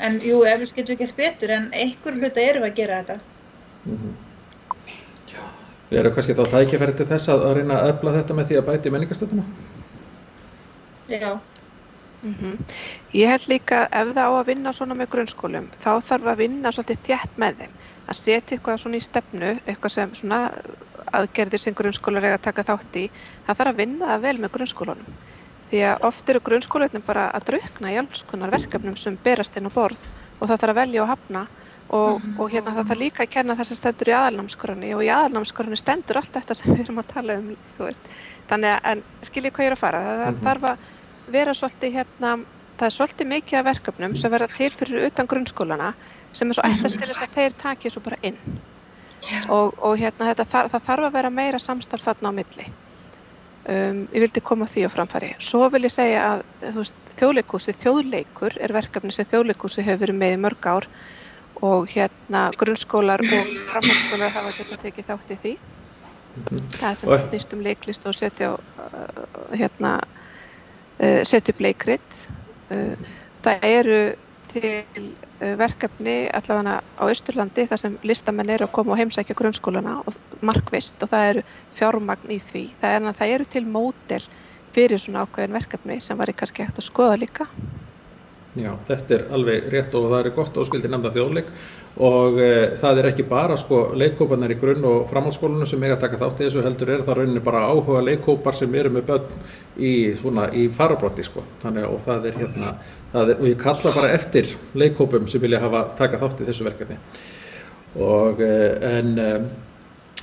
en jú, eflaust getum við gert betur en einhver hluta erum við að gera þetta. Já, við erum kannski þá tækifæri til þess að reyna að efla þetta með því að bæta í menningarstefnuna? Já. Ég held líka ef það á að vinna svona með grunnskólum, þá þarf að vinna svolítið þétt með þeim. Að setja eitthvað svona í stefnu, eitthvað sem svona aðgerðir sem grunnskólar eiga að taka þátt í, það þarf að vinna það vel með grunnskólanum. Því að oft eru grunnskólarnir bara að drukkna í alls konar verkefnum sem berast inn á borð og það þarf að velja og hafna og hérna það þarf líka að kenna það sem stendur í aðalnámskránni og í aðalnámskránni stendur allt þetta sem við erum að tala þú veist. Þannig að, en skiljið hvað ég er að fara, það þarf að vera svolítið hérna, það svolítið mikið af verkefnum sem verða til fyrir utan grunnskólana sem svo ætlast til þess að þeir taki svo bara inn. Og hérna það þarf að vera meira samstarf þarna á milli. Ég vildi koma því á framfæri. Svo vil ég segja að þú veist, þjóðleikur er verkefni sem þjóðleikhúsið hefur verið með í mörg ár og hérna grunnskólar og framhaldsskólar hafa hérna tekið þátt í því. Það er sem snýst leiklist og setja upp leikrit. Það eru til verkefni allavega á Austurlandi þar sem listamenn eru að koma og heimsækja grunnskólana og markvisst og það eru fjármagn í því. Það eru til módel fyrir svona ákveðin verkefni sem væri kannski hægt að skoða líka. Já, þetta er alveg rétt og það er gott óskildi nefnda þjóðleik og það er ekki bara sko leikhóparnir í grunn- og framhaldsskólunum sem eiga að taka þátt í þessu heldur það rauninni bara áhuga leikhópar sem eru með börn í fararbroddi sko. Þannig og það er hérna, og ég kalla bara eftir leikhópum sem vilja taka þátt í þessu verkefni. Og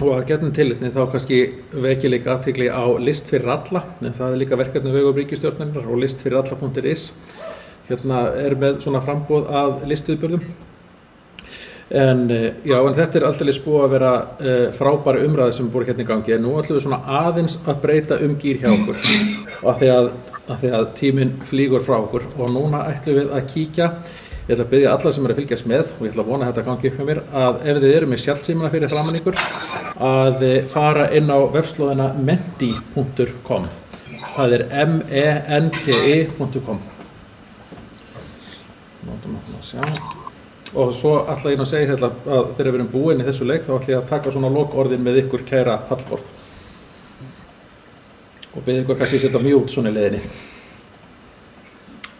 að gefnum tilefni þá kannski veki líka athygli á list fyrir alla, en það er líka verkefni vegum ríkisstjórnarinnar og listfyriralla.is. Hérna er með svona framboð að listviðburðum. En þetta er alltaf búið að vera frábæri umræði sem búið hérna í gangi. En nú ætlum við svona aðeins að breyta gír hjá okkur. Af því að tíminn flýgur frá okkur. Og núna ætlum við að kíkja. Ég ætla að biðja alla sem eru að fylgjast með og ég ætla að vona að þetta gangi upp með mér að ef þið eru með sjálfsímana fyrir framan ykkur að fara inn á vefslóðina menti.com. Það er menti.com. Og svo ætla ég að segja að þegar við erum búin í þessu leik þá ætla ég að taka svona lokorðin með ykkur kæra Hallborð og biðja ykkur kannski setja mute svona í leiðinni.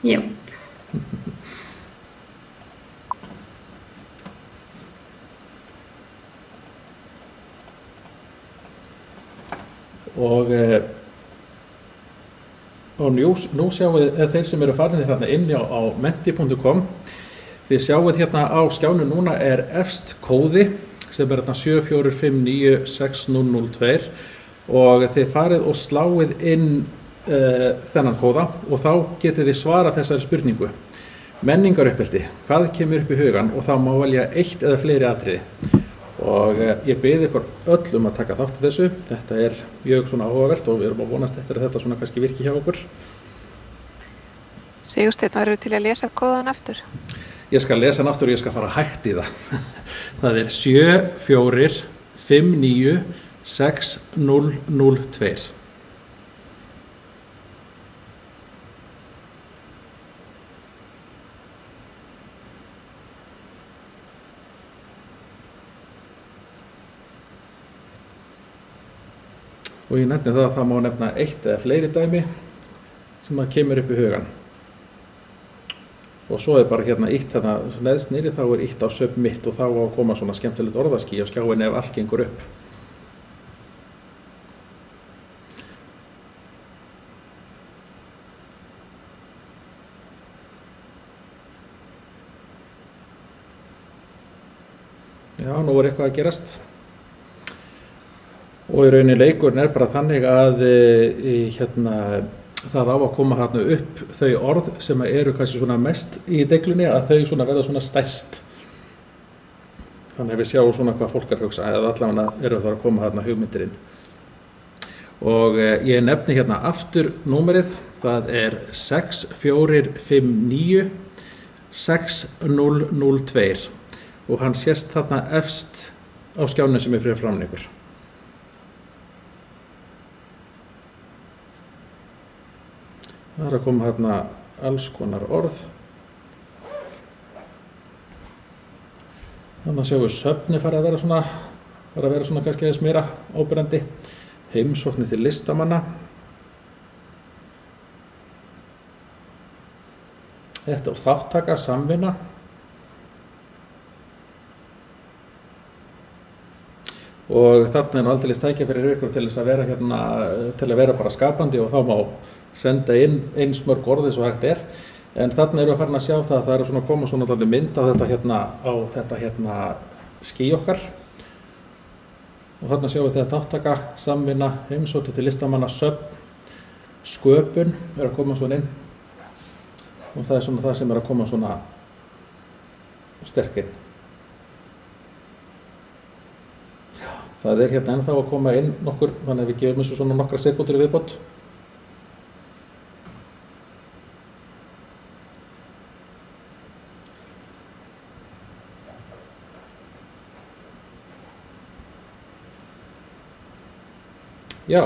Já. Og nú sjáum við þeir sem eru farinir hérna inn á menti.com. Þið sjáum hérna á skjánu núna er efst kóði sem er hérna 74596002 og þið farið og sláið inn þennan kóða og þá getið þið svara þessari spurningu. Menningaruppeldi, hvað kemur upp í hugan og þá má velja eitt eða fleiri atriði. Og ég bið ykkur öll að taka þátt í þessu. Þetta er mjög svona áhugavert og við erum að vonast eftir að þetta svona kannski virki hjá okkur. Sigursteinn, verður til að lesa kóðan aftur? Ég skal lesa hann aftur og ég skal fara hægt í það. Það er 74596002. Og ég nefni það að það má nefna eitt eða fleiri dæmi sem að kemur upp í hugan. Og svo er bara hérna ítt hérna neðst niðri þá er ítt á submit og þá á að koma svona skemmtilegt orðaský á skjáin ef allt gengur upp. Já, nú er eitthvað að gerast. Og í rauninni leikurinn er bara þannig að það á að koma hérna upp þau orð sem eru kannski svona mest í deiglunni að þau svona verða svona stærst. Þannig að við sjáum svona hvað fólk er að hugsa eða allavega eru það að koma hérna hugmyndir inn. Og ég nefni hérna aftur númerið, það er 64596002 og hann sést þarna efst á skjánum sem er fyrir framan ykkur. Það er að koma hérna alls konar orð. Þannig að sjáum við söfni fara að vera svona kannski aðeins meira áberandi. Heimsóknir til listamanna. Þetta og þáttaka, samvinna. og þarna nú aldeilis tækifæri fyrir ykkur til þess að vera hérna, til að vera bara skapandi og þá má senda inn eins mörg orð eins og hægt en þarna erum við farin að sjá það er svona að koma svona dálítið mynd á þetta hérna ský okkar og þarna sjáum við þetta þáttaka, samvinna, heimsókn til listamanna, söfn, sköpun að koma svona inn og það svona það sem að koma svona sterk inn. Það hérna ennþá að koma inn nokkur, þannig að við gefum þessu svona nokkra sekúndur í viðbót. Já,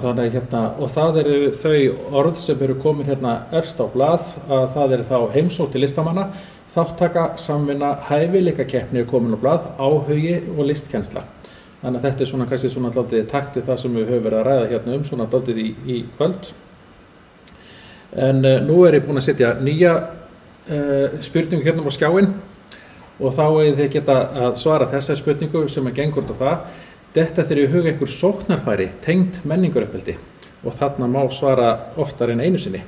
þannig hérna, og það eru þau orð sem eru komin hérna efst á blað, að það eru þá heimsókn til listamanna, þáttaka, samvinna, hæfileikakeppni er komin á blað, áhugi og listkennsla. Þannig að þetta er svona kannski svona dálítið takt við það sem við höfum verið að ræða hérna svona dálítið í kvöld. En nú er ég búinn að setja nýja spurningu hérna á skjáinn og þá eigið þið geta að svara þessari spurningu sem gengur út á það. Detta þér í huga einhver sóknarfæri tengd menningaruppeldi og þarna má svara oftar en einu sinni.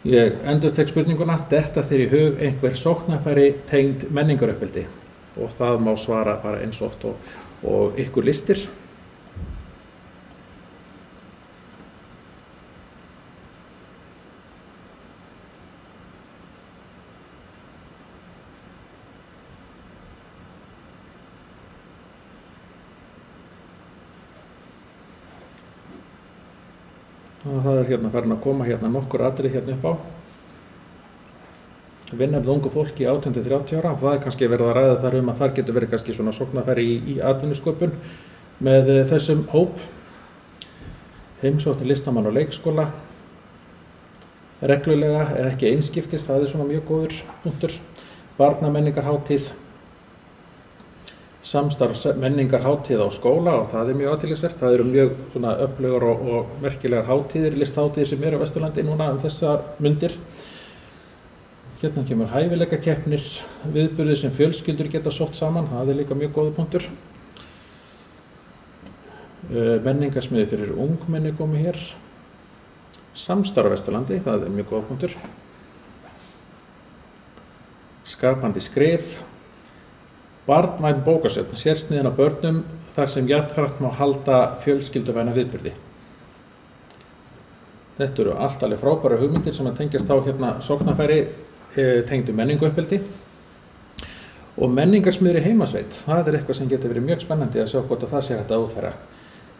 Ég endurtek spurninguna, detta þér í hug einhver sóknarfæri tengd menningaruppeldi og það má svara bara eins oft og ykkur listir. Og það hérna farin að koma hérna nokkur atriði hérna upp á. Vinna með ungu fólki í 18-30 ára. Það er kannski verið að ræða þar að þar getur verið kannski svona sóknarfæri í atvinnusköpun með þessum hóp. Heimsókn til listamann og leikskóla. Reglulega er ekki einskiptis, það er svona mjög góður punktur. Barnamenningarhátíð. Samstarf menningarhátíð á skóla og það er mjög athyglisvert. Það eru mjög svona öflugar og merkilegar hátíðir, listhátíðir sem eru á Vesturlandi núna þessar mundir. Hérna kemur hæfileikakeppnir, viðburðir sem fjölskyldur geta sótt saman, það er líka mjög góður punktur. Menningarsmiðir fyrir ungmenni komi hér. Samstarf á Vesturlandi, það er mjög góður punktur. Skapandi skrif. Barnvæn bókasöfn, sérsniðin á börnum þar sem jafnframt má halda fjölskylduvæna viðburði. Þetta eru allt alveg frábærar hugmyndir sem að tengjast á hérna sóknarfæri tengdu menninguuppeldi. Og menningarsmiður í heimasveit, það er eitthvað sem getur verið mjög spennandi að sjá hvort að það sé hægt að útfæra.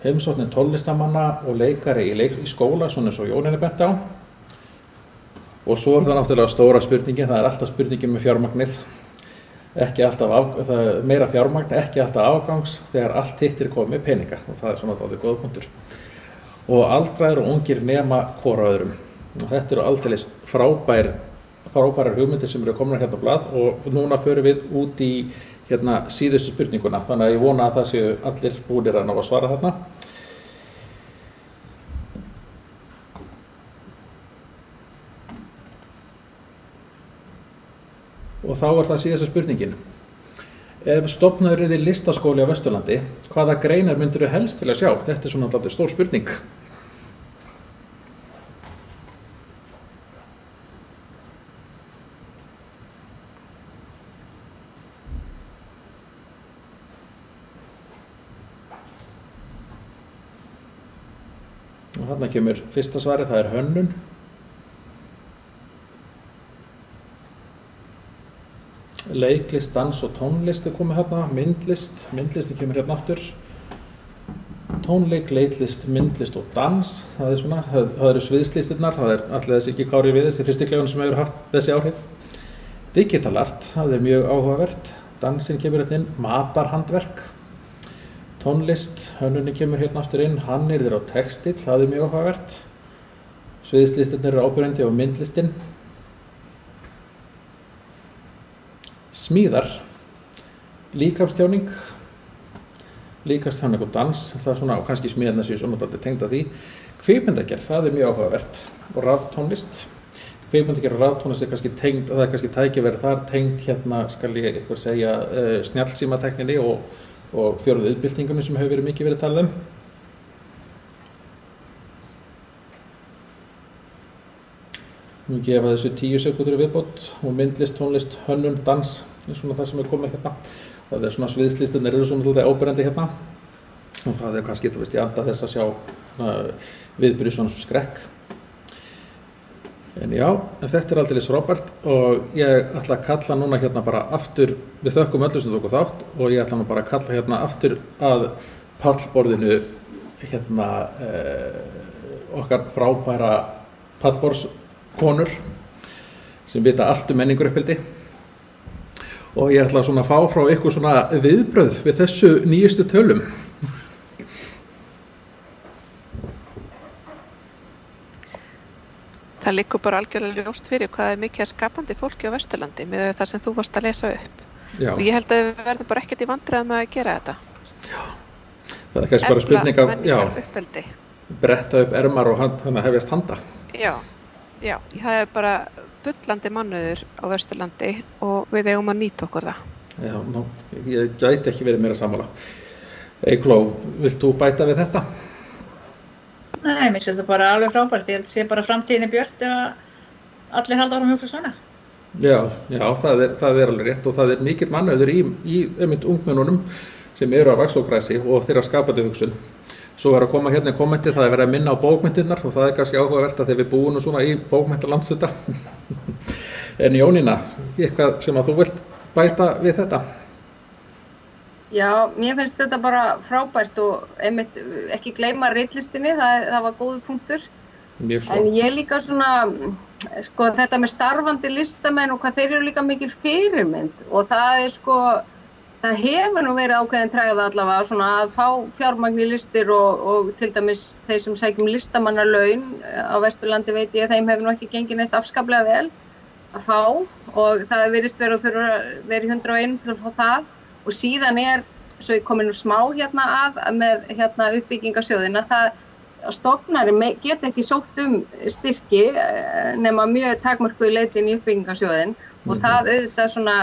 Heimsóknir tónlistamanna og leikari í skóla, svona eins og Jón er bent á. Og svo er það náttúrulega stóra spurningin, það er alltaf spurningin með fjármagnið. Ekki alltaf meira fjármagn, ekki alltaf afgangs þegar allt hitt er komið með peninga og það er svona dálítið góður punktur. Og aldraðir og ungir nema hvor á öðrum. Og þetta eru aldeilis frábærar hugmyndir sem eru komnar hérna á blað og núna förum við út í hérna síðustu spurninguna. Þannig að ég vona að það séu allir búnir að ná að svara þarna. Og þá er það síðasta spurningin. Ef stofnaður yrði listaskóli á Vesturlandi, hvaða greinar myndir þú helst vilja sjá? Þetta er svona alltaf stór spurning. Og þarna kemur fyrsta svarið, það er hönnun. Leiklist, dans og tónlist er komið hérna, myndlist kemur hérna aftur. Tónleik, leiklist, myndlist og dans, það er svona, það eru sviðslistirnar, það er allir þessi ekki Kári við þessi fristiklegun sem hefur haft þessi áhrif. Digital art, það er mjög áhugavert, dansin kemur hérna inn, matarhandverk. Tónlist, hönnunin kemur hérna aftur inn, hannyrðir og textill, það er mjög áhugavert. Sviðslistirnir eru áberandi og myndlistinn. Smíðar, líkamstjáning og dans, það er svona, og kannski smíðarna séu svona dálítið tengd að því. Kvikmyndagerð, það er mjög áhugavert og raftónlist. kvikmyndagerð og raftónlist kannski tengd, það kannski tækifæri þar tengd hérna, skal ég eitthvað segja, snjallsímatekninni og fjórðu iðnbyltingunni sem hefur verið mikið verið talað um. Nú gefa þessu 10 sekúndur viðbót og myndlist, tónlist, hönnun, dans, svona það sem er komið hérna. Það svona sviðslistirnir eru svona svolítið áberandi hérna og það kannski, þú veist, ég anda þess að sjá viðburði svona skrekk. En já, þetta aldeilis frábært og ég ætla að kalla núna hérna bara aftur, við þökkum öllu sem tóku þátt og ég ætla nú bara að kalla hérna aftur að pallborðinu hérna okkar frábæra pallborðskonur sem vita allt menningauppeldi. Og ég ætla svona að fá frá ykkur svona viðbrögð við þessu nýjustu tölum. Það liggur bara algjörlega ljóst fyrir hvað mikið skapandi fólki á Vesturlandi með það sem þú varst að lesa upp. Já. Og ég held að við verðum bara ekkert í vandræðum að gera þetta. Já. Það kannski bara spurning af, menningaruppeldi. Bretta upp ermar og þannig að hefjast handa. Já, það bara bullandi mannauður á Vesturlandi og við eigum að nýta okkur það. Já, ég gæti ekki verið meira sammála. Eygló, vilt þú bæta við þetta? Nei, mér finnst þetta bara alveg frábært. Ég held að sé bara framtíðinni björt að allir halda áfram hugsa svona. Já, það er alveg rétt og það er mikill mannauður í einmitt ungmennunum sem eru að vaxa og græsi og þeirra skapandi hugsun. Svo að koma hérna í kommenti, það verið að minna á bókmyndirnar og það kannski áhugavert að þegar við búum svona í bókmyndalandshluta. En Jónína, eitthvað sem að þú vilt bæta við þetta? Já, mér finnst þetta bara frábært og einmitt ekki gleyma ritlistinni, það var góður punktur. Mjög svo. En ég líka svona, sko þetta með starfandi listamenn og hvað þeir eru líka mikil fyrirmynd og það er sko, það hefur nú verið ákveðin træða allavega svona að fá fjármagn í listir og til dæmis þeir sem sækjum listamannalaun á Vesturlandi veit ég að þeim hefur nú ekki gengið neitt afskaplega vel að fá og það virðist verið og þurfa verið 101 til að fá það og síðan svo ég komin nú smá hérna með hérna uppbyggingarsjóðina að stofnari geta ekki sótt styrki nema mjög takmörkuðu leitin í uppbyggingarsjóðin og það auðvitað svona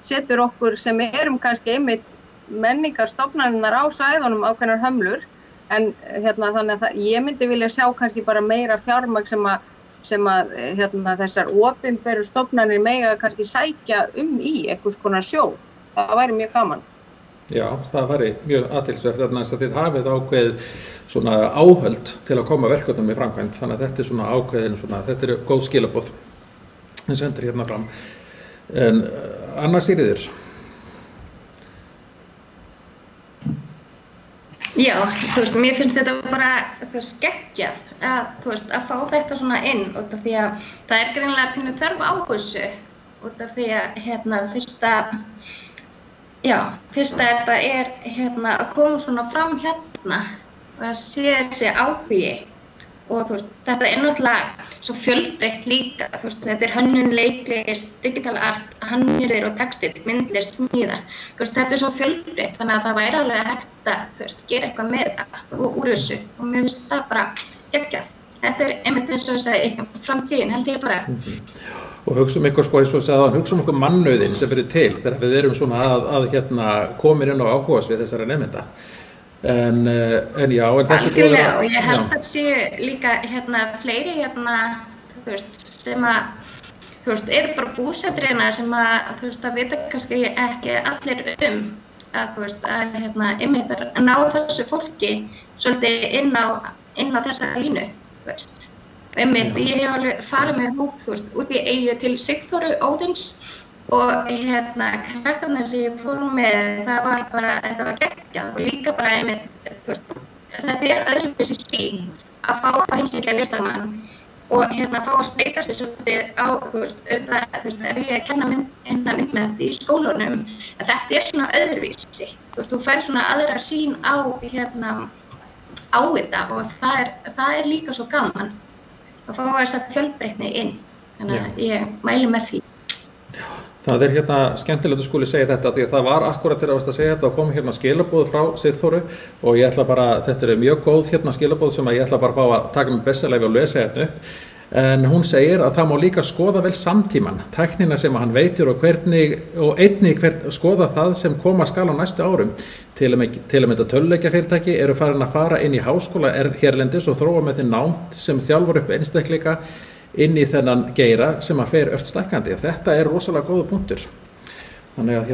setur okkur sem erum kannski einmitt menningarstofnanirnar á svæðunum ákveðnar hömlur en hérna þannig að ég myndi vilja sjá kannski bara meira fjármagn sem að hérna þessar opinberu stofnanir mega kannski sækja í einhvers konar sjóð. Það væri mjög gaman. Já, það væri mjög athyglisvert þess að þið hafið ákveðið svona áhöld til að koma verkefnum í framkvæmd þannig að þetta er svona ákveðin þetta eru góð skilaboð sem sendir hérna fram. En Anna Sigríður? Já, þú veist, mér finnst þetta bara, þú veist, geggjað að fá þetta svona inn út af því að það er greinilega pínu þörf á þessu út af því að fyrsta þetta er að koma svona fram hérna og að sé þessi áhugi og þú veist, þetta er náttúrulega svo fjölbreytt líka, þú veist, þetta er hönnun, leiklist, digital art, hannyrðir og textil, myndlist, smíðar, þú veist, þetta er svo fjölbreytt þannig að það væri alveg hægt að, þú veist, gera eitthvað með þetta og úr þessu og mér finnst það bara geggjað. Þetta er einmitt eins og þess að framtíðin held ég bara. Og hugsa ykkur sko eins og sagði hugsa ykkur mannauðin sem fyrir til þegar við erum svona að komin inn á áhugas við þessara nemenda. En já, en þetta algjörlega og ég held að séu líka fleiri þú veist, sem að þú veist, eru bara búsettir sem að þú veist, það vita kannski ekki allir að þú veist, að einmitt að ná þessu fólki svolítið inn á þessa línu, þú veist. Einmitt, ég hef alveg farið með hóp, þú veist, út í eyju til Sigþóru Óðins og krakkarnir sem ég fór með, þetta var geggjað og líka bara einmitt, þú veist, þetta er öðruvísi sýn að fá að heimsækja listamann og fá að spreyta sig svolítið á, þú veist, ef ég að kenna myndmennt í skólunum, að þetta er svona öðruvísi, þú veist, þú fær svona aðra sýn á þetta og það er líka svo gaman að fá þessa fjölbreytni inn, þannig að ég mæli með því. Það er skemmtilegt að skuli segja þetta því að það var akkurat þegar að segja þetta og kom skilaboð frá Sigþóru og ég ætla bara, þetta eru mjög góð skilaboð sem að ég ætla bara að fá að taka mig bestaleyfi og lesa þetta upp En hún segir að það má líka skoða vel samtíman, tæknina sem hann veitir og einnig skoða það sem koma skal á næstu árum. Til að mynda töluleikjafyrirtæki eru farin að fara inn í háskóla hérlendis og þróa með þeim námt sem þjálfar upp einstakleika inn í þennan geira sem að fer ört stækkandi. Þetta er rosalega góða punktur. Þannig að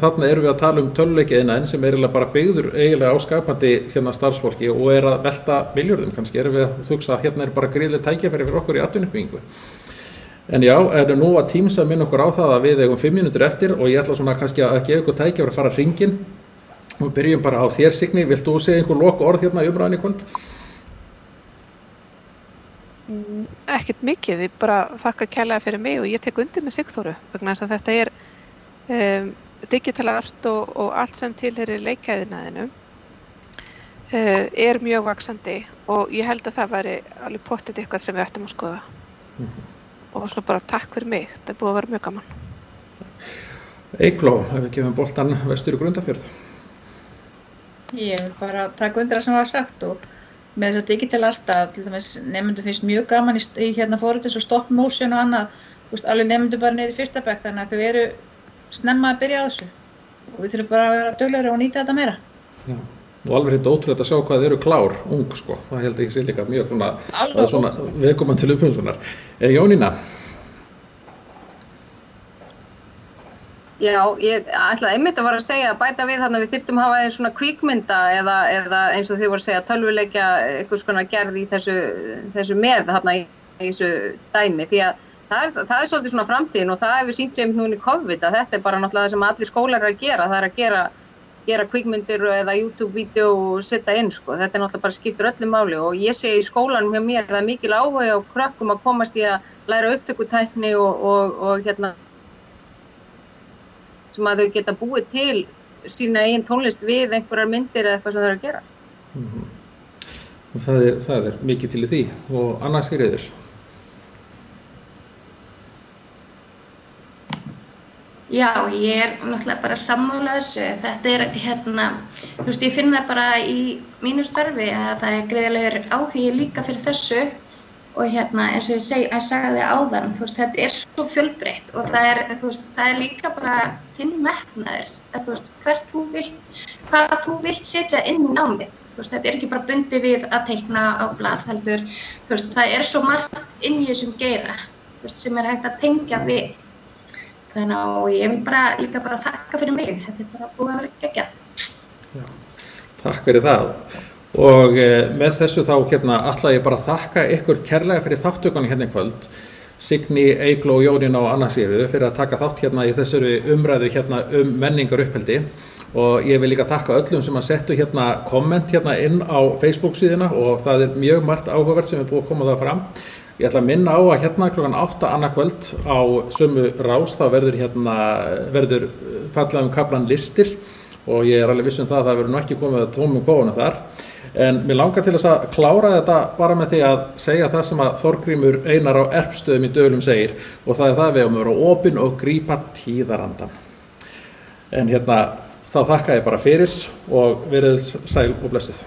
þarna erum við að tala töluleikjaiðnaðinn sem er bara byggður eiginlega á skapandi starfsfólki og er að velta milljörðum. Kannski erum við að hugsa að er bara gríðleg tækifæri fyrir okkur í atvinnuuppbyggingu. En já, nú að Teams að minna okkur á það að við eigum 5 mínútur eftir og ég ætla svona kannski að gefa ykkur tækifæri að fara hringinn. Og byrjum bara á þér, Signý. Vilt þú segja einhver lokaorð í umræðunni í kvöld? Ekkert mikið, ég bara þakka kærlega fyrir mig og ég tek undir með Sigþóru vegna þess að þetta er digital art og allt sem tilheyrir leikjaiðnaðinum er mjög vaxandi og ég held að það væri alveg pottið eitthvað sem við ættum að skoða. Og svo bara takk fyrir mig, þetta er búið að vera mjög gaman. Eygló, ef við gefum boltan vestur í Grundarfjörð. Ég vil bara taka undir það sem var sagt og með þess að digital art að til dæmis nemendum finnst mjög gaman í forritins og stop motion og annað, alveg nemendum bara niður í fyrsta bekk þannig að þau eru snemma að byrja á þessu og við þurfum bara að vera duglegri og nýta þetta meira. Já, og alveg hreint ótrúlegt að sjá hvað þau eru klár, ung sko, það held ég sé líka mjög svona viðkomandi til upphugsunar. Jónína? Já, ég ætlaði einmitt að segja að bæta við þannig að við þyrftum að hafa svona kvikmynda eða eins og þið voru að segja tölvuleikja einhvers konar gerð í þessu með þarna í þessu dæmi því að það er svolítið svona framtíðin og það hefur sýnt sig núna í COVID að þetta er bara náttúrulega það sem allir skólar eru að gera, það er að gera kvikmyndir eða YouTube-vídeó og setja inn sko, þetta er náttúrulega bara skiptir öllu máli og ég sé í skólanum hjá mér það er mikil áhuga á krökkum að komast í að læra upptökutækni og sem að þau geta búið til sína eigin tónlist við einhverjar myndir eða eitthvað sem þau eru að gera. Og það er mikið til í því og annars Sigríður. Já, ég er náttúrulega bara sammála þessu. Þetta er ég finn það bara í mínu starfi að það er gríðarlegur áhugi líka fyrir þessu og eins og ég sagði áðan, þetta er svo fjölbreytt og það er líka bara þinn metnaður, hvað þú vilt setja inn í námið. Þetta er ekki bara bundið við að teikna á blað, heldur, það er svo margt inn í þessum geira, sem er hægt að tengja við. Þannig að ég vil líka bara þakka fyrir mig, þetta er bara búið að vera geggjað. Já, takk fyrir það. Og með þessu þá ætla ég bara að þakka ykkur kærlega fyrir þáttökunni í kvöld. Signý, Eygló, Jónína og Anna Sigríður fyrir að taka þátt í þessari umræðu menningaruppeldi. Og ég vil líka þakka öllum sem að settu komment inn á Facebook síðuna og það er mjög margt áhugavert sem er búið að koma það fram. Ég ætla að minna á að klukkan 8 annað kvöld á sömu rás þá verður fallað kaflan listir og ég er alveg viss það að það verður nú ekki komið að tómum kófuna þar. En mér langar til þess að klára þetta bara með því að segja það sem að Þorgrímur Einar á Erpsstöðum í Dölum segir og það er það við að vera opin og grípa tíðarandan. En þá þakka ég bara fyrir og verið sæl og blessuð.